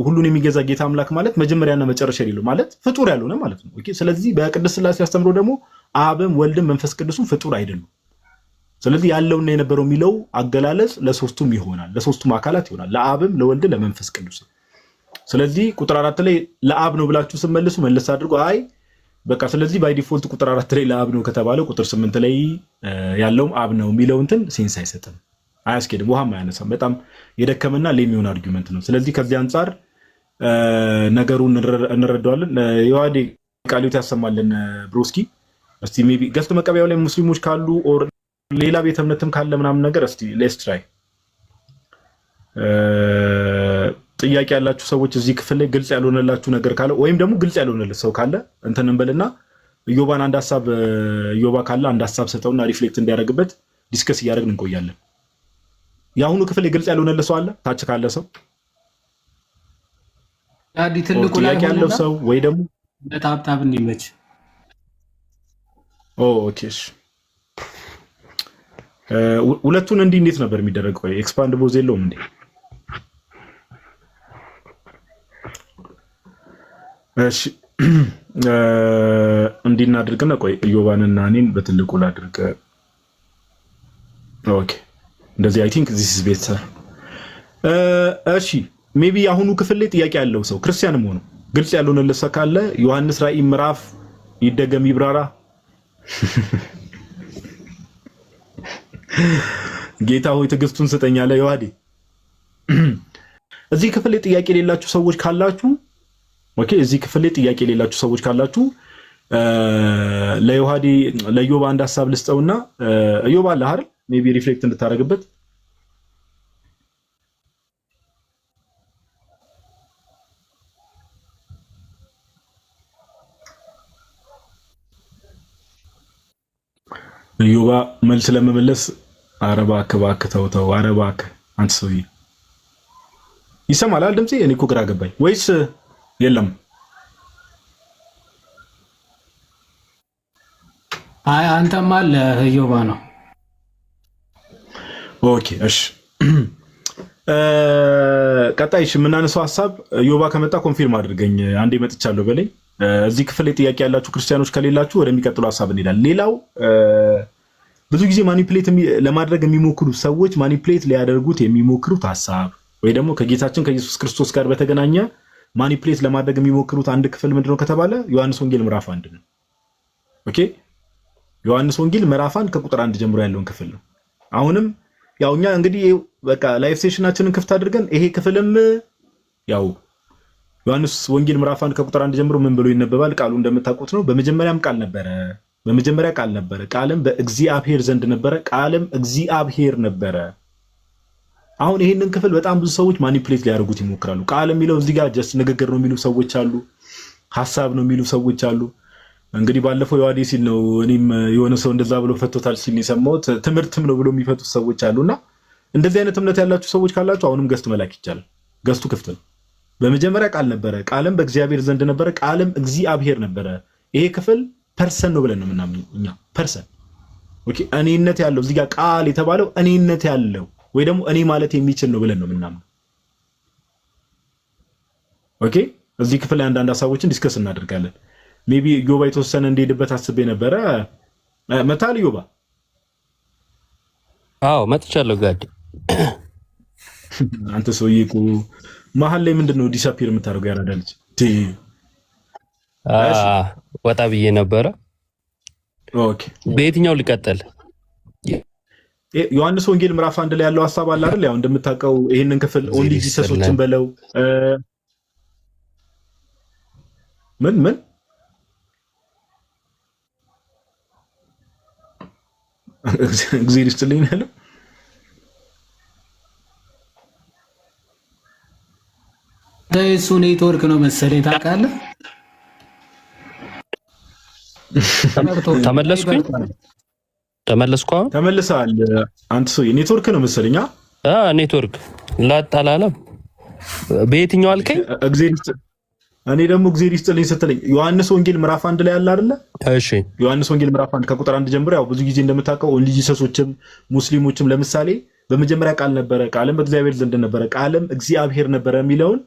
ሁሉን የሚገዛ ጌታ አምላክ ማለት መጀመሪያና መጨረሻ የሌለው ማለት ፍጡር ያልሆነ ማለት ነው። ኦኬ ስለዚህ በቅድስት ሥላሴ አስተምሮ ደግሞ አብም ወልድም መንፈስ ቅዱስም ፍጡር አይደሉም። ስለዚህ ያለውና የነበረው የሚለው አገላለጽ ለሶስቱም ይሆናል፣ ለሶስቱም አካላት ይሆናል፣ ለአብም ለወልድ ለመንፈስ ቅዱስ። ስለዚህ ቁጥር 4 ላይ ለአብ ነው ብላችሁ ስትመልሱ መለስ አድርጎ አይ በቃ ስለዚህ ባይ ዲፎልት ቁጥር 4 ላይ ለአብ ነው ከተባለ ቁጥር 8 ላይ ያለውም አብ ነው የሚለው እንትን ሴንስ አይሰጥም፣ አያስኬድም፣ ውሃም አያነሳም። በጣም የደከመና ለሚሆን አርጊውመንት ነው። ስለዚህ ከዚህ አንጻር ነገሩን እንረዳዋለን። የዋዴ ቃሊዮት ያሰማልን ብሮስኪ። እስቲ ሜቢ ገስት መቀበያው ላይ ሙስሊሞች ካሉ ኦር ሌላ ቤተ እምነትም ካለ ምናምን ነገር እስቲ ሌትስ ትራይ። ጥያቄ ያላችሁ ሰዎች እዚህ ክፍል ላይ ግልጽ ያልሆነላችሁ ነገር ካለ ወይም ደግሞ ግልጽ ያልሆነለት ሰው ካለ እንትን እንበልና ኢዮባን አንድ ሀሳብ ኢዮባ ካለ አንድ ሀሳብ ሰጠውና ሪፍሌክት እንዲያደርግበት ዲስከስ እያደረግን እንቆያለን። የአሁኑ ክፍል ላይ ግልጽ ያልሆነለት ሰው አለ ታች ካለ ሰው አዲ ትልቁ ላይ ያለው ሰው ወይ ደግሞ ለታብታብ እንዲመች ኦኬ እሺ ሁለቱን እንዴት ነበር የሚደረገው? ኤክስፓንድ ቦዝ የለውም እንዴ? እሺ እናድርግና ቆይ ኢዮባንና እኔን በትልቁ ላድርግ። ኦኬ እንደዚህ አይ ቲንክ ዚስ ኢዝ ቤተር። እሺ ሜቢ አሁኑ ክፍል ላይ ጥያቄ ያለው ሰው ክርስቲያንም ሆኖ ግልጽ ያልሆነለት ሰው ካለ ዮሐንስ ራእይ ምዕራፍ ይደገም ይብራራ። ጌታ ሆይ ትዕግስቱን ስጠኝ አለ ዮሐዴ። እዚህ ክፍል ላይ ጥያቄ የሌላችሁ ሰዎች ካላችሁ ኦኬ፣ እዚህ ክፍል ላይ ጥያቄ የሌላችሁ ሰዎች ካላችሁ ለዮሐዴ ለዮባ አንድ ሐሳብ ልስጠውና ዮባ አለ አይደል ሜቢ ሪፍሌክት እንድታረግበት ዮባ መልስ ለመመለስ አረባ አከባክ ተውተው አረባክ አንተ ሰውዬ ይሰማል አይደል ድምጼ? እኔ እኮ ግራ ገባኝ። ወይስ የለም? አይ አንተም አለ ዮባ ነው። ኦኬ እሺ ቀጣይሽ የምናነሳው ሐሳብ ዮባ ከመጣ ኮንፊርም አድርገኝ። አንዴ መጥቻለሁ በለኝ። እዚህ ክፍል ላይ ጥያቄ ያላችሁ ክርስቲያኖች ከሌላችሁ ወደሚቀጥለው ሐሳብ እንሄዳለን። ሌላው ብዙ ጊዜ ማኒፕሌት ለማድረግ የሚሞክሩ ሰዎች ማኒፕሌት ሊያደርጉት የሚሞክሩት ሐሳብ ወይ ደግሞ ከጌታችን ከኢየሱስ ክርስቶስ ጋር በተገናኘ ማኒፕሌት ለማድረግ የሚሞክሩት አንድ ክፍል ምንድነው ከተባለ ዮሐንስ ወንጌል ምዕራፍ 1 ነው። ኦኬ ዮሐንስ ወንጌል ምዕራፍ 1 ከቁጥር 1 ጀምሮ ያለውን ክፍል ነው። አሁንም ያው እኛ እንግዲህ በቃ ላይፍ ሴሽናችንን ክፍት አድርገን ይሄ ክፍልም ያው ዮሐንስ ወንጌል ምዕራፍ 1 ከቁጥር 1 ጀምሮ ምን ብሎ ይነበባል? ቃሉ እንደምታውቁት ነው። በመጀመሪያም ቃል ነበረ፣ በመጀመሪያ ቃል ነበረ፣ ቃልም በእግዚአብሔር ዘንድ ነበረ፣ ቃልም እግዚአብሔር ነበረ። አሁን ይሄንን ክፍል በጣም ብዙ ሰዎች ማኒፕሌት ሊያደርጉት ይሞክራሉ። ቃል የሚለው እዚህ ጋር ጀስት ንግግር ነው የሚሉ ሰዎች አሉ፣ ሐሳብ ነው የሚሉ ሰዎች አሉ። እንግዲህ ባለፈው የዋዴ ሲል ነው እኔም የሆነ ሰው እንደዛ ብሎ ፈቶታል ሲል የሰማሁት ትምህርትም ነው ብሎ የሚፈቱት ሰዎች አሉና እንደዚህ አይነት እምነት ያላችሁ ሰዎች ካላችሁ አሁንም ገስት መላክ ይቻላል። ገስቱ ክፍት ነው። በመጀመሪያ ቃል ነበረ፣ ቃልም በእግዚአብሔር ዘንድ ነበረ፣ ቃልም እግዚአብሔር ነበረ። ይሄ ክፍል ፐርሰን ነው ብለን ነው የምናምነው እኛ። ፐርሰን ኦኬ፣ እኔነት ያለው እዚህ ጋር ቃል የተባለው እኔነት ያለው ወይ ደግሞ እኔ ማለት የሚችል ነው ብለን ነው የምናምነው። ኦኬ፣ እዚህ ክፍል ላይ አንዳንድ ሐሳቦችን ዲስከስ እናደርጋለን። ሜቢ ዮባ የተወሰነ እንደሄድበት አስቤ ነበረ። መታል ዮባ? አዎ መጥቻለሁ ጋዲ። አንተ ሰውዬ እኮ መሀል ላይ ምንድነው ዲሳፒር የምታደርገው? ያራዳልች ወጣ ብዬ ነበረ። ኦኬ በየትኛው ልቀጥል? ዮሐንስ ወንጌል ምዕራፍ 1 ላይ ያለው ሐሳብ አለ አይደል? ያው እንደምታውቀው ይሄንን ክፍል ኦንሊ ጂሰሶችን በለው ምን እግዚአብሔር ይስጥልኝ ያለው እሱ ኔትወርክ ነው መሰለኝ ታውቃለህ። ተመለስኩኝ። ተመልሰሃል አንተ ሰው ኔትወርክ ነው መሰለኝ። ኔትወርክ ላጣላለም በየትኛው አልከኝ? እኔ ደግሞ እግዚአብሔር ይስጥልኝ ስትለኝ ዮሐንስ ወንጌል ምዕራፍ 1 ላይ ያለ አይደለ? እሺ ዮሐንስ ወንጌል ምዕራፍ 1 ከቁጥር 1 ጀምሮ ያው ብዙ ጊዜ እንደምታውቀው ኦንሊ ጂሰሶችም ሙስሊሞችም ለምሳሌ በመጀመሪያ ቃል ነበረ፣ ቃልም በእግዚአብሔር ዘንድ ነበረ፣ ቃልም እግዚአብሔር ነበረ የሚለውን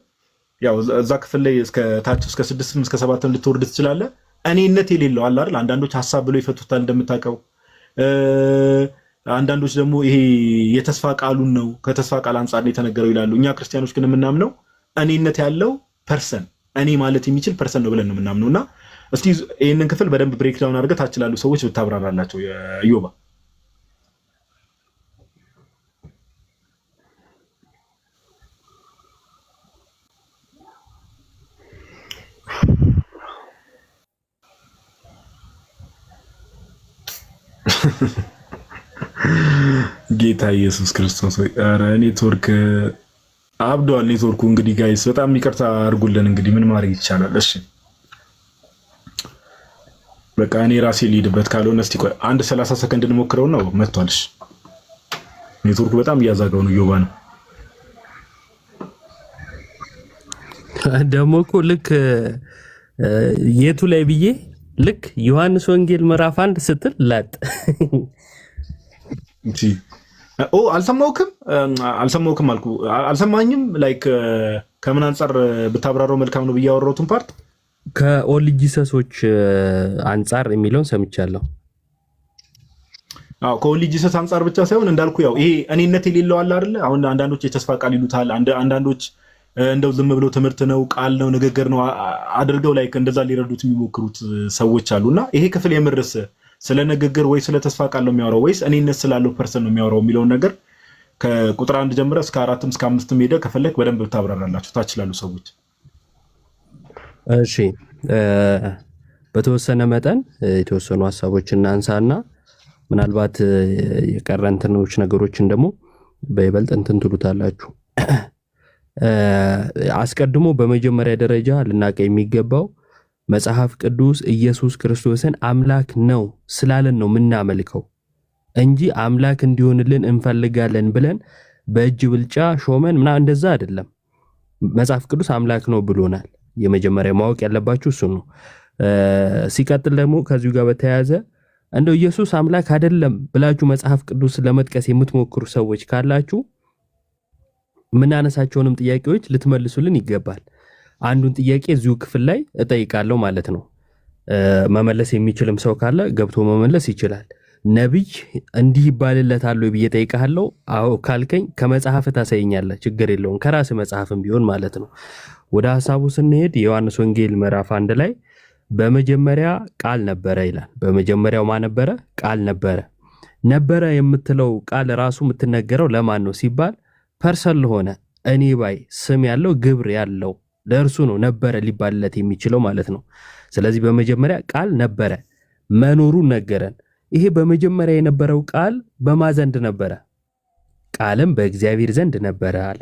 ያው እዛ ክፍል ላይ እስከ ታች እስከ 6 እስከ 7 ልትወርድ ትችላለህ። እኔነት የሌለው አለ አይደል? አንዳንዶች ሐሳብ ብለው ይፈቱታል እንደምታውቀው። አንዳንዶች ደግሞ ይሄ የተስፋ ቃሉን ነው ከተስፋ ቃል አንጻር ነው የተነገረው ይላሉ። እኛ ክርስቲያኖች ግን የምናምነው እኔነት ያለው ፐርሰን እኔ ማለት የሚችል ፐርሰን ነው ብለን ነው የምናምነው። እና እስቲ ይህንን ክፍል በደንብ ብሬክዳውን አድርገህ ታች ላሉ ሰዎች ብታብራራላቸው ኢዮባ። ጌታ ኢየሱስ ክርስቶስ ወይ! ኧረ ኔትወርክ አብዷል። ኔትወርኩ እንግዲህ ጋይስ በጣም ይቅርታ አድርጉልን። እንግዲህ ምን ማድረግ ይቻላል? እሺ በቃ እኔ ራሴ ልሂድበት። ካልሆነ እስቲ ቆይ አንድ 30 ሰከንድ እንሞክረውና መጥቷል። እሺ ኔትወርኩ በጣም እያዛጋው ነው። ኢዮባ ነው ደግሞ እኮ ልክ የቱ ላይ ብዬ ልክ ዮሐንስ ወንጌል ምዕራፍ 1 ስትል ላጥ እንጂ አልሰማሁክም አልኩ። አልሰማኝም። ላይክ ከምን አንፃር ብታብራራው መልካም ነው ብዬ ያወራሁትን ፓርት ከኦል ጂሰሶች አንፃር የሚለውን ሰምቻለሁ። ከኦል ጂሰስ አንፃር ብቻ ሳይሆን እንዳልኩ ያው ይሄ እኔነት የሌለው አለ አይደለ? አሁን አንዳንዶች የተስፋ ቃል ይሉታል፣ አንዳንዶች እንደው ዝም ብሎ ትምህርት ነው ቃል ነው ንግግር ነው አድርገው ላይክ እንደዛ ሊረዱት የሚሞክሩት ሰዎች አሉና ይሄ ክፍል የምርስ ስለ ንግግር ወይ ስለ ተስፋ ቃል ነው የሚያወራው ወይስ እኔነት ስላለው ፐርሰን ነው የሚያወራው የሚለውን ነገር ከቁጥር 1 ጀምረ እስከ 4 እስከ 5 ሄደ ከፈለክ በደንብ ታብራራላችሁ ታች ላሉ ሰዎች። እሺ በተወሰነ መጠን የተወሰኑ ሐሳቦችን እናንሳና ምናልባት የቀረንትኖች ነገሮችን ደግሞ በይበልጥ እንትን ትሉታላችሁ። አስቀድሞ በመጀመሪያ ደረጃ ልናቀ የሚገባው መጽሐፍ ቅዱስ ኢየሱስ ክርስቶስን አምላክ ነው ስላለን ነው ምናመልከው እንጂ አምላክ እንዲሆንልን እንፈልጋለን ብለን በእጅ ብልጫ ሾመን ምና እንደዛ አይደለም። መጽሐፍ ቅዱስ አምላክ ነው ብሎናል። የመጀመሪያ ማወቅ ያለባችሁ እሱ ነው። ሲቀጥል ደግሞ ከዚሁ ጋር በተያያዘ እንደው ኢየሱስ አምላክ አይደለም ብላችሁ መጽሐፍ ቅዱስ ለመጥቀስ የምትሞክሩ ሰዎች ካላችሁ ምን አነሳቸውንም ጥያቄዎች ልትመልሱልን ይገባል። አንዱን ጥያቄ እዚሁ ክፍል ላይ እጠይቃለሁ ማለት ነው። መመለስ የሚችልም ሰው ካለ ገብቶ መመለስ ይችላል። ነብይ እንዲህ ይባልለታል ወይ ብዬ ጠይቃለሁ። አዎ ካልከኝ ከመጽሐፍ ታሳየኛለህ፣ ችግር የለውም ከራስ መጽሐፍም ቢሆን ማለት ነው። ወደ ሐሳቡ ስንሄድ የዮሐንስ ወንጌል ምዕራፍ 1 ላይ በመጀመሪያ ቃል ነበረ ይላል። በመጀመሪያው ማን ነበረ? ቃል ነበረ። ነበረ የምትለው ቃል ራሱ የምትነገረው ለማን ነው ሲባል ፐርሰን ለሆነ እኔ ባይ ስም ያለው ግብር ያለው ለእርሱ ነው ነበረ ሊባልለት የሚችለው ማለት ነው። ስለዚህ በመጀመሪያ ቃል ነበረ፣ መኖሩን ነገረን። ይሄ በመጀመሪያ የነበረው ቃል በማን ዘንድ ነበረ? ቃልም በእግዚአብሔር ዘንድ ነበረ አለ።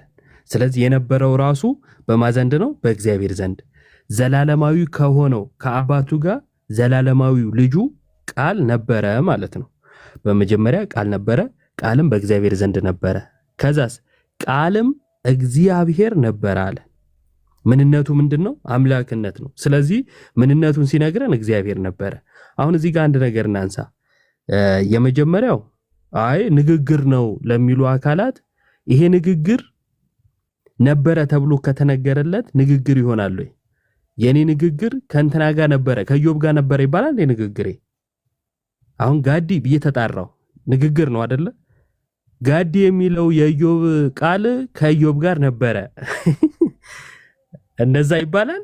ስለዚህ የነበረው ራሱ በማን ዘንድ ነው? በእግዚአብሔር ዘንድ። ዘላለማዊ ከሆነው ከአባቱ ጋር ዘላለማዊው ልጁ ቃል ነበረ ማለት ነው። በመጀመሪያ ቃል ነበረ፣ ቃልም በእግዚአብሔር ዘንድ ነበረ። ከዛስ ቃልም እግዚአብሔር ነበረ አለ። ምንነቱ ምንድነው? አምላክነት ነው። ስለዚህ ምንነቱን ሲነግረን እግዚአብሔር ነበረ። አሁን እዚህ ጋር አንድ ነገር እናንሳ። የመጀመሪያው ንግግር ነው ለሚሉ አካላት ይሄ ንግግር ነበረ ተብሎ ከተነገረለት ንግግር ይሆናል ወይ? የኔ ንግግር ከእንትና ጋር ነበረ ከኢዮብ ጋር ነበረ ይባላል? ንግግሬ አሁን ጋዲ ብዬ ተጣራው ንግግር ነው አይደለ? ጋዲ የሚለው የኢዮብ ቃል ከኢዮብ ጋር ነበረ እንደዛ ይባላል?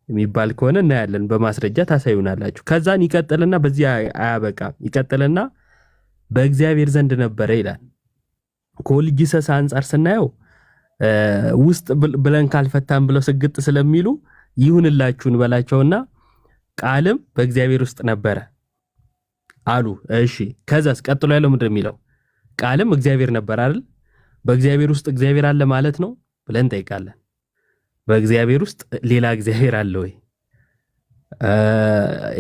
የሚባል ከሆነ እናያለን፣ በማስረጃ ታሳዩናላችሁ። ከዛን ይቀጥልና በዚህ አያበቃም። ይቀጥልና በእግዚአብሔር ዘንድ ነበረ ይላል። ከኦልጂሰስ አንፃር ስናየው ውስጥ ብለን ካልፈታን ብለው ስግጥ ስለሚሉ ይሁንላችሁን በላቸውና ቃልም በእግዚአብሔር ውስጥ ነበረ አሉ። እሺ ከዛስ ቀጥሎ ያለው ምንድነው የሚለው? ቃልም እግዚአብሔር ነበር አይደል? በእግዚአብሔር ውስጥ እግዚአብሔር አለ ማለት ነው ብለን እንጠይቃለን። በእግዚአብሔር ውስጥ ሌላ እግዚአብሔር አለ ወይ?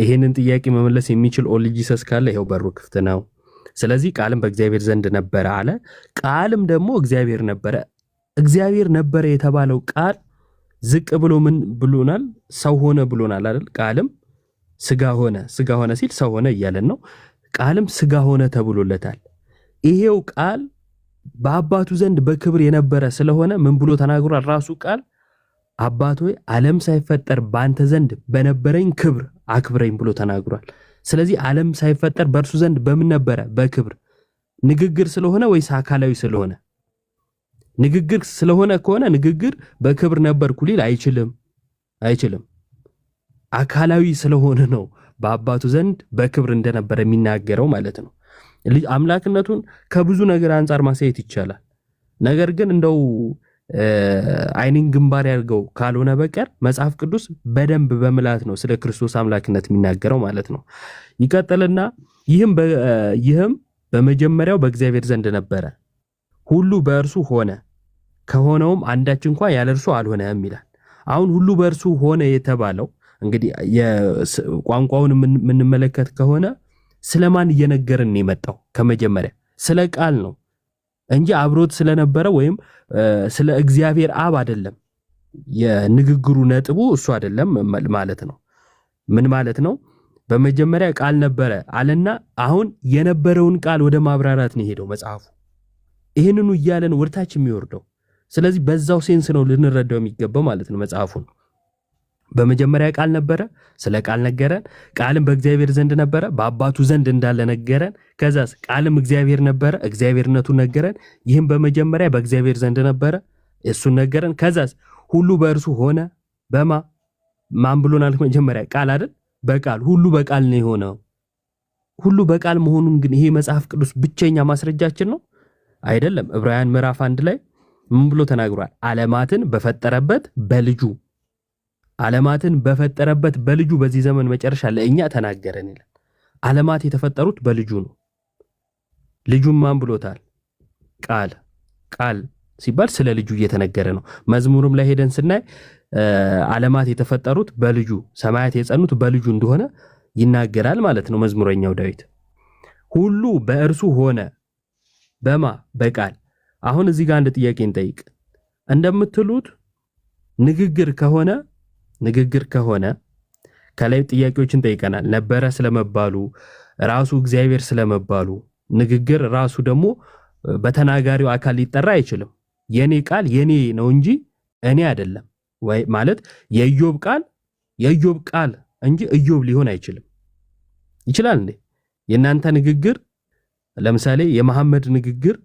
ይሄንን ጥያቄ መመለስ የሚችል ኦልጂሰስ ካለ ይሄው በሩ ክፍት ነው። ስለዚህ ቃልም በእግዚአብሔር ዘንድ ነበረ አለ። ቃልም ደግሞ እግዚአብሔር ነበረ። እግዚአብሔር ነበረ የተባለው ቃል ዝቅ ብሎ ምን ብሎናል? ሰው ሆነ ብሎናል አይደል? ቃልም ስጋ ሆነ። ስጋ ሆነ ሲል ሰው ሆነ እያለን ነው። ቃልም ስጋ ሆነ ተብሎለታል። ይሄው ቃል በአባቱ ዘንድ በክብር የነበረ ስለሆነ ምን ብሎ ተናግሯል? ራሱ ቃል አባት ሆይ ዓለም ሳይፈጠር ባንተ ዘንድ በነበረኝ ክብር አክብረኝ ብሎ ተናግሯል። ስለዚህ ዓለም ሳይፈጠር በእርሱ ዘንድ በምን ነበረ? በክብር። ንግግር ስለሆነ ወይስ አካላዊ ስለሆነ? ንግግር ስለሆነ ከሆነ ንግግር በክብር ነበርኩ ሊል አይችልም። አካላዊ ስለሆነ ነው በአባቱ ዘንድ በክብር እንደነበረ የሚናገረው ማለት ነው። አምላክነቱን ከብዙ ነገር አንጻር ማሳየት ይቻላል። ነገር ግን እንደው አይንን ግንባር ያድርገው ካልሆነ በቀር መጽሐፍ ቅዱስ በደንብ በምላት ነው ስለ ክርስቶስ አምላክነት የሚናገረው ማለት ነው። ይቀጥልና ይህም በመጀመሪያው በእግዚአብሔር ዘንድ ነበረ፣ ሁሉ በእርሱ ሆነ፣ ከሆነውም አንዳች እንኳን ያለ እርሱ አልሆነም ይላል። አሁን ሁሉ በእርሱ ሆነ የተባለው እንግዲህ የቋንቋውን የምንመለከት ከሆነ ስለማን እየነገረን ነው የመጣው? ከመጀመሪያ ስለ ቃል ነው እንጂ አብሮት ስለነበረ ወይም ስለ እግዚአብሔር አብ አይደለም። የንግግሩ ነጥቡ እሱ አይደለም ማለት ነው። ምን ማለት ነው? በመጀመሪያ ቃል ነበረ አለና አሁን የነበረውን ቃል ወደ ማብራራት ነው ሄደው መጽሐፉ። ይህንኑ እያለን ወርታች የሚወርደው። ስለዚህ በዛው ሴንስ ነው ልንረዳው የሚገባው ማለት ነው መጽሐፉን። በመጀመሪያ ቃል ነበረ፣ ስለ ቃል ነገረን። ቃልም በእግዚአብሔር ዘንድ ነበረ፣ በአባቱ ዘንድ እንዳለ ነገረን። ከዛስ ቃልም እግዚአብሔር ነበረ፣ እግዚአብሔርነቱን ነገረን። ይህም በመጀመሪያ በእግዚአብሔር ዘንድ ነበረ፣ እሱን ነገረን። ከዛስ ሁሉ በእርሱ ሆነ። ማን ብሎናል? መጀመሪያ ቃል አይደል? በቃል ሁሉ በቃል ነው የሆነው። ሁሉ በቃል መሆኑን ግን ይሄ መጽሐፍ ቅዱስ ብቸኛ ማስረጃችን ነው አይደለም። ዕብራውያን ምዕራፍ 1 ላይ ምን ብሎ ተናግሯል? ዓለማትን በፈጠረበት በልጁ በዚህ ዘመን መጨረሻ ለእኛ ተናገረን ይላል። ዓለማት የተፈጠሩት በልጁ ነው። ልጁም ማን ብሎታል? ቃል ሲባል ስለ ልጁ እየተነገረ ነው። መዝሙርም ላይ ሄደን ስናይ ዓለማት የተፈጠሩት በልጁ፣ ሰማያት የጸኑት በልጁ እንደሆነ ይናገራል ማለት ነው መዝሙረኛው ዳዊት። ሁሉ በእርሱ ሆነ። በቃል። አሁን እዚህ ጋር አንድ ጥያቄ እንጠይቅ። እንደምትሉት ንግግር ከሆነ ከላይ ጥያቄዎችን ጠይቀናል። ነበረ ስለመባሉ፣ ራሱ እግዚአብሔር ስለመባሉ፣ ንግግር ራሱ ደግሞ በተናጋሪው አካል ሊጠራ አይችልም። የኔ ቃል የኔ ነው እንጂ እኔ አይደለም። ወይ ማለት የኢዮብ ቃል እንጂ ኢዮብ ሊሆን አይችልም። ይችላል እንዴ? የእናንተ ንግግር ለምሳሌ የመሐመድ ንግግር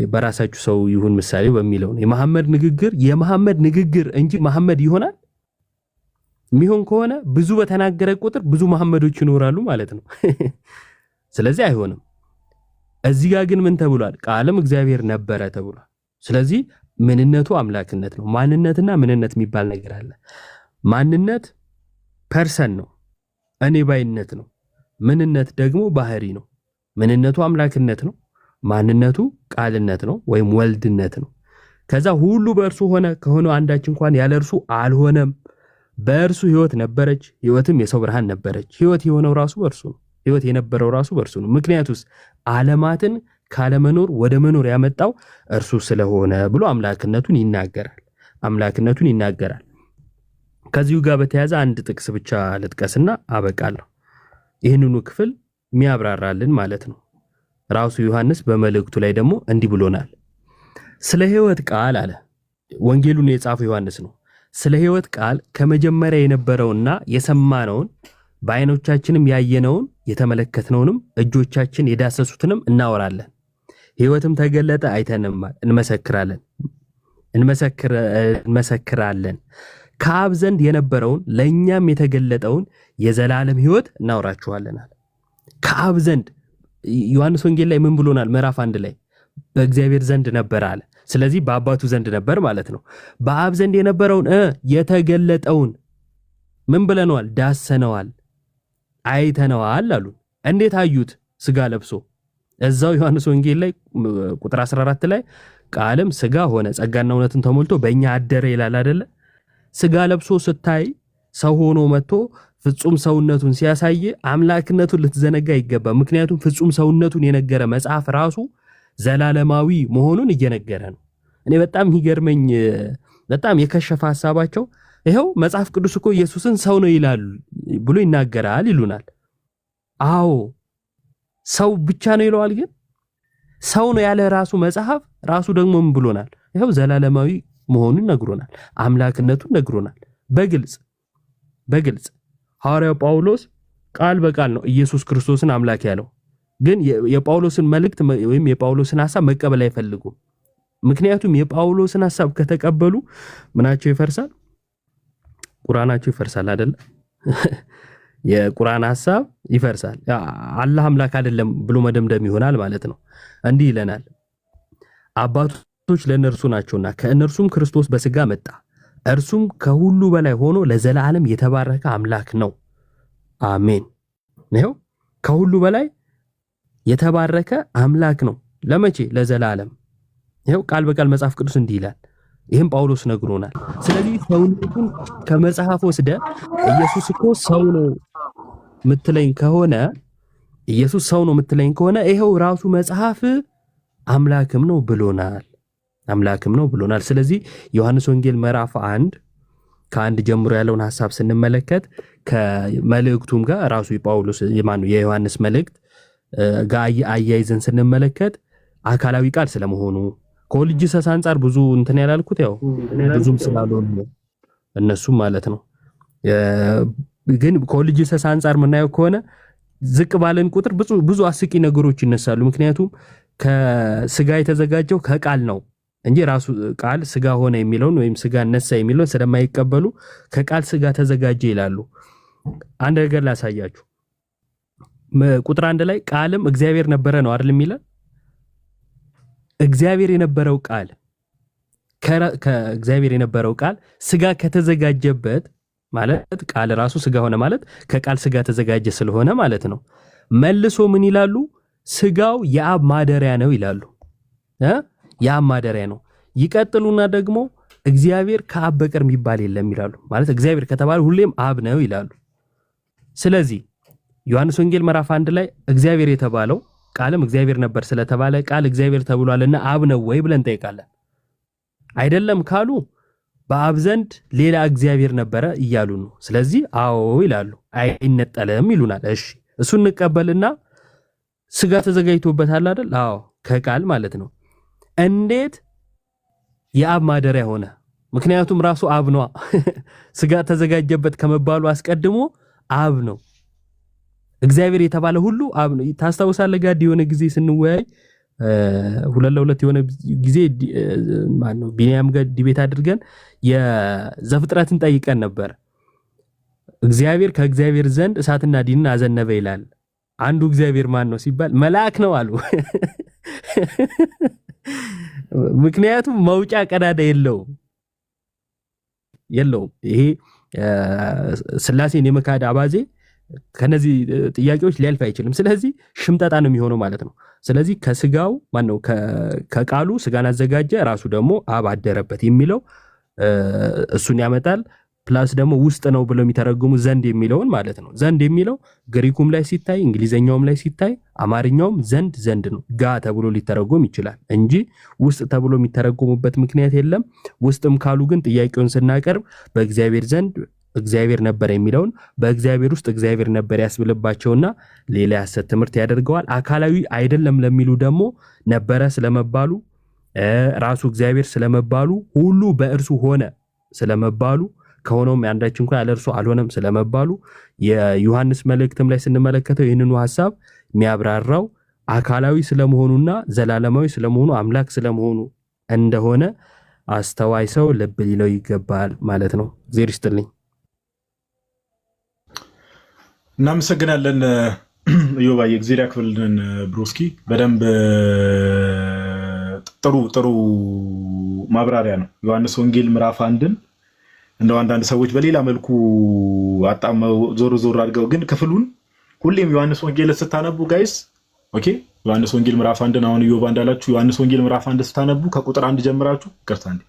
በራሳችሁ ሰው ይሁን ምሳሌ በሚለው ነው። የመሐመድ ንግግር እንጂ መሐመድ ይሆናል? የሚሆን ከሆነ ብዙ በተናገረ ቁጥር ብዙ መሐመዶች ይኖራሉ ማለት ነው። ስለዚህ አይሆንም። እዚህ ጋር ግን ምን ተብሏል? ቃልም እግዚአብሔር ነበረ ተብሏል። ስለዚህ ምንነቱ አምላክነት ነው። ማንነትና ምንነት የሚባል ነገር አለ። ማንነት ፐርሰን ነው፣ እኔ ባይነት ነው። ምንነት ደግሞ ባህሪ ነው። ምንነቱ አምላክነት ነው፣ ማንነቱ ቃልነት ነው ወይም ወልድነት ነው። ከዛ ሁሉ በእርሱ ሆነ፣ ከሆነው አንዳች እንኳን ያለ እርሱ አልሆነም። በእርሱ ሕይወት ነበረች፣ ሕይወትም የሰው ብርሃን ነበረች። ሕይወት የሆነው ራሱ በእርሱ ነው። ሕይወት የነበረው ራሱ በእርሱ ነው። ምክንያቱስ ዓለማትን ካለመኖር ወደ መኖር ያመጣው እርሱ ስለሆነ ብሎ አምላክነቱን ይናገራል። ከዚሁ ጋር በተያያዘ አንድ ጥቅስ ብቻ ልጥቀስና አበቃለሁ። ይህንኑ ክፍል የሚያብራራልን ማለት ነው። ራሱ ዮሐንስ በመልእክቱ ላይ ደግሞ እንዲህ ብሎናል። ስለ ሕይወት ቃል አለ። ወንጌሉን የጻፈው ዮሐንስ ነው። ስለ ሕይወት ቃል ከመጀመሪያ የነበረውና የሰማነውን በዓይኖቻችንም ያየነውን የተመለከትነውንም እጆቻችን የዳሰሱትንም እናወራለን። ሕይወትም ተገለጠ፣ አይተንማል፣ እንመሰክራለን። ከአብ ዘንድ የነበረውን ለእኛም የተገለጠውን የዘላለም ሕይወት እናወራችኋለናል። ከአብ ዘንድ ዮሐንስ ወንጌል ላይ ምን ብሎናል? ምዕራፍ 1 ላይ በእግዚአብሔር ዘንድ ነበር አለ። ስለዚህ በአባቱ ዘንድ ነበር ማለት ነው። በአብ ዘንድ የነበረውን የተገለጠውን ምን ብለነዋል? ዳሰነዋል፣ አይተነዋል አሉ። እንዴት አዩት? ስጋ ለብሶ። እዛው ዮሐንስ ወንጌል ላይ ቁጥር 14 ላይ ቃልም ስጋ ሆነ ጸጋና እውነትን ተሞልቶ በእኛ አደረ ይላል አይደለ? ስጋ ለብሶ ስታይ ሰው ሆኖ መጥቶ ፍጹም ሰውነቱን ሲያሳይ አምላክነቱን ልትዘነጋ ይገባ። ምክንያቱም ፍጹም ሰውነቱን የነገረ መጽሐፍ ራሱ ዘላለማዊ መሆኑን እየነገረ ነው። እኔ በጣም ይገርመኝ፣ በጣም የከሸፈ ሐሳባቸው ይሄው መጽሐፍ ቅዱስ እኮ ኢየሱስን ሰው ነው ይላል ብሎ ይናገራል ይሉናል። አዎ ሰው ብቻ ነው ይለዋል። ግን ሰው ነው ያለ ራሱ መጽሐፍ ራሱ ደግሞ ምን ብሎናል? ይሄው ዘላለማዊ መሆኑን ነግሮናል። አምላክነቱን ነግሮናል በግልጽ ሐዋርያው ጳውሎስ ቃል በቃል ነው ኢየሱስ ክርስቶስን አምላክ ያለው። ግን የጳውሎስን መልእክት ወይም የጳውሎስን ሐሳብ መቀበል አይፈልጉም። ምክንያቱም የጳውሎስን ሐሳብ ከተቀበሉ ምናቸው ይፈርሳል? ቁርአናቸው ይፈርሳል አይደል? የቁርአን ሐሳብ ይፈርሳል። አላህ አምላክ አይደለም ብሎ መደምደም ይሆናል ማለት ነው። እንዲህ ይለናል፣ አባቶች ለእነርሱ ናቸውና ከእነርሱም ክርስቶስ በስጋ መጣ፣ እርሱም ከሁሉ በላይ ሆኖ ለዘላለም የተባረከ አምላክ ነው። አሜን። ነው ከሁሉ በላይ የተባረከ አምላክ ነው። ለመቼ? ለዘላለም። ይሄው ቃል በቃል መጽሐፍ ቅዱስ እንዲህ ይላል። ይህም ጳውሎስ ነግሮናል። ስለዚህ ሰውነቱን ከመጽሐፍ ወስደ ኢየሱስ እኮ ሰው ነው ምትለኝ ከሆነ ኢየሱስ ሰው ነው ምትለኝ ከሆነ ይሄው ራሱ መጽሐፍ አምላክም ነው ብሎናል። አምላክም ነው ብሎናል። ስለዚህ ዮሐንስ ወንጌል ምዕራፍ 1 ከአንድ ጀምሮ ያለውን ሐሳብ ስንመለከት ከመልእክቱም ጋር ራሱ የጳውሎስ የዮሐንስ መልእክት ጋር አያይዘን ስንመለከት አካላዊ ቃል ስለመሆኑ ከወልጅሰስ አንፃር ብዙ እንትን ያላልኩት ያው ብዙም ስላልሆነ እነሱም ማለት ነው። ግን ከወልጅሰስ አንፃር ምናየው ከሆነ ዝቅ ባለን ቁጥር ብዙ አስቂ ነገሮች ይነሳሉ። ምክንያቱም ከስጋ የተዘጋጀው ከቃል ነው እንጂ ራሱ ቃል ስጋ ሆነ የሚለውን ወይም ስጋ ነሳ የሚለውን ስለማይቀበሉ ከቃል ስጋ ተዘጋጀ ይላሉ። አንድ ነገር ላሳያችሁ። ቁጥር 1 ላይ ቃልም እግዚአብሔር ነበረ ነው አይደል የሚለው? እግዚአብሔር የነበረው ቃል ከእግዚአብሔር የነበረው ቃል ስጋ ከተዘጋጀበት ማለት ቃል ራሱ ስጋ ሆነ ማለት ከቃል ስጋ ተዘጋጀ ስለሆነ ማለት ነው። መልሶ ምን ይላሉ? ስጋው የአብ ማደሪያ ነው ይላሉ። የአብ ማደሪያ ነው። ይቀጥሉና ደግሞ እግዚአብሔር ከአብ በቀር የሚባል የለም ይላሉ። ማለት እግዚአብሔር ከተባለ ሁሌም አብ ነው ይላሉ። ስለዚህ ዮሐንስ ወንጌል ምዕራፍ 1 ላይ እግዚአብሔር የተባለው ቃልም እግዚአብሔር ነበር ስለተባለ ቃል እግዚአብሔር ተብሏልና አብ ነው ወይ ብለን ጠይቃለን። አይደለም ካሉ በአብ ዘንድ ሌላ እግዚአብሔር ነበረ እያሉ ነው። ስለዚህ አዎ ይላሉ፣ አይነጠልም ይሉናል። እሺ እሱን እንቀበልና ስጋ ተዘጋጅቶበታል አይደል? አዎ ከቃል ማለት ነው። እንዴት የአብ ማደሪያ ሆነ? ምክንያቱም ራሱ አብ ነው። ስጋ ተዘጋጀበት ከመባሉ አስቀድሞ አብ ነው። እግዚአብሔር የተባለ ሁሉ አብ ነው። ታስታውሳለህ ጋር የሆነ ጊዜ ስንወያይ 2 የሆነ ጊዜ ማን ነው ቢኒያም ጋር ዲቤት አድርገን የዘፍጥረትን ጠይቀን ነበር። እግዚአብሔር ከእግዚአብሔር ዘንድ እሳትና ዲንን አዘነበ ይላል። አንዱ እግዚአብሔር ማን ነው ሲባል መልአክ ነው አሉ። ምክንያቱም መውጫ ቀዳዳ የለውም። ይሄ ስላሴን የመካድ አባዜ ከነዚህ ጥያቄዎች ሊያልፍ አይችልም። ስለዚህ ሽምጠጣ ነው የሚሆነው ማለት ነው። ስለዚህ ከስጋው ማነው ከቃሉ ስጋን አዘጋጀ ራሱ ደግሞ አብ አደረበት የሚለው እሱን ያመጣል። ፕላስ ደግሞ ውስጥ ነው ብለው የሚተረጉሙ ዘንድ የሚለውን ማለት ነው። ዘንድ የሚለው ግሪኩም ላይ ሲታይ እንግሊዘኛውም ላይ ሲታይ አማርኛውም ዘንድ ነው። ጋ ተብሎ ሊተረጎም ይችላል እንጂ ውስጥ ተብሎ የሚተረጎሙበት ምክንያት የለም። ውስጥም ካሉ ግን ጥያቄውን ስናቀርብ በእግዚአብሔር ዘንድ እግዚአብሔር ነበር የሚለውን በእግዚአብሔር ውስጥ እግዚአብሔር ነበር ያስብልባቸውና ሌላ ያሰት ትምህርት ያደርገዋል። አካላዊ አይደለም ለሚሉ ደግሞ ነበረ ስለመባሉ ራሱ እግዚአብሔር ስለመባሉ ሁሉ በእርሱ ሆነ ስለመባሉ ከሆነውም አንዳች እንኳን ያለ እርሱ አልሆነም ስለመባሉ የዮሐንስ መልእክትም ላይ ስንመለከተው ይህንኑ ሐሳብ የሚያብራራው አካላዊ ስለመሆኑና ዘላለማዊ ስለመሆኑ አምላክ ስለመሆኑ እንደሆነ አስተዋይ ሰው ልብ ሊለው ይገባል ማለት ነው። እግዚአብሔር ይስጥልኝ። እናመሰግናለን ዮባዬ፣ እግዚአብሔር ያክብርልን። ብሮስኪ በደንብ ጥሩ ማብራሪያ ነው። ዮሐንስ ወንጌል ምዕራፍ 1ን እንደው አንዳንድ ሰዎች በሌላ መልኩ አጣመው ዞር አድርገው ግን ክፍሉን ሁሌም ዮሐንስ ወንጌል ስታነቡ ጋይስ ኦኬ፣ ዮሐንስ ወንጌል ምዕራፍ 1ን አሁን ዮባ እንዳላችሁ ዮሐንስ ወንጌል ምዕራፍ 1 ስታነቡ ከቁጥር 1 ጀምራችሁ ይቅርታ እንዴ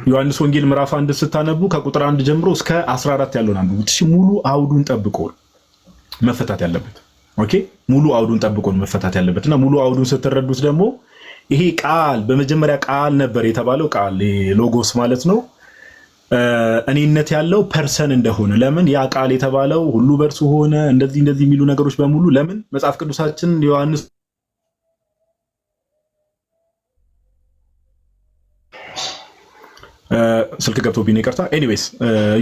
ዮሐንስ ወንጌል ምዕራፍ 1 ስታነቡ ከቁጥር 1 ጀምሮ እስከ 14 ያለውን አንብቡት። እሺ ሙሉ አውዱን ጠብቆ መፈታት ያለበት ኦኬ፣ ሙሉ አውዱን ጠብቆ መፈታት ያለበትና ሙሉ አውዱን ስትረዱት ደግሞ ይሄ ቃል በመጀመሪያ ቃል ነበር የተባለው ቃል ሎጎስ ማለት ነው። እኔነት ያለው ፐርሰን እንደሆነ ለምን ያ ቃል የተባለው ሁሉ በእርሱ ሆነ እንደዚህ የሚሉ ነገሮች በሙሉ ለምን መጽሐፍ ቅዱሳችን ስልክ ገብቶብኝ ይቅርታ። ኤኒዌይስ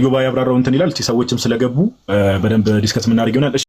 ዮባ ያብራራው እንትን ይላል። ሰዎችም ስለገቡ በደንብ ዲስከስ የምናደርግ ይሆናል።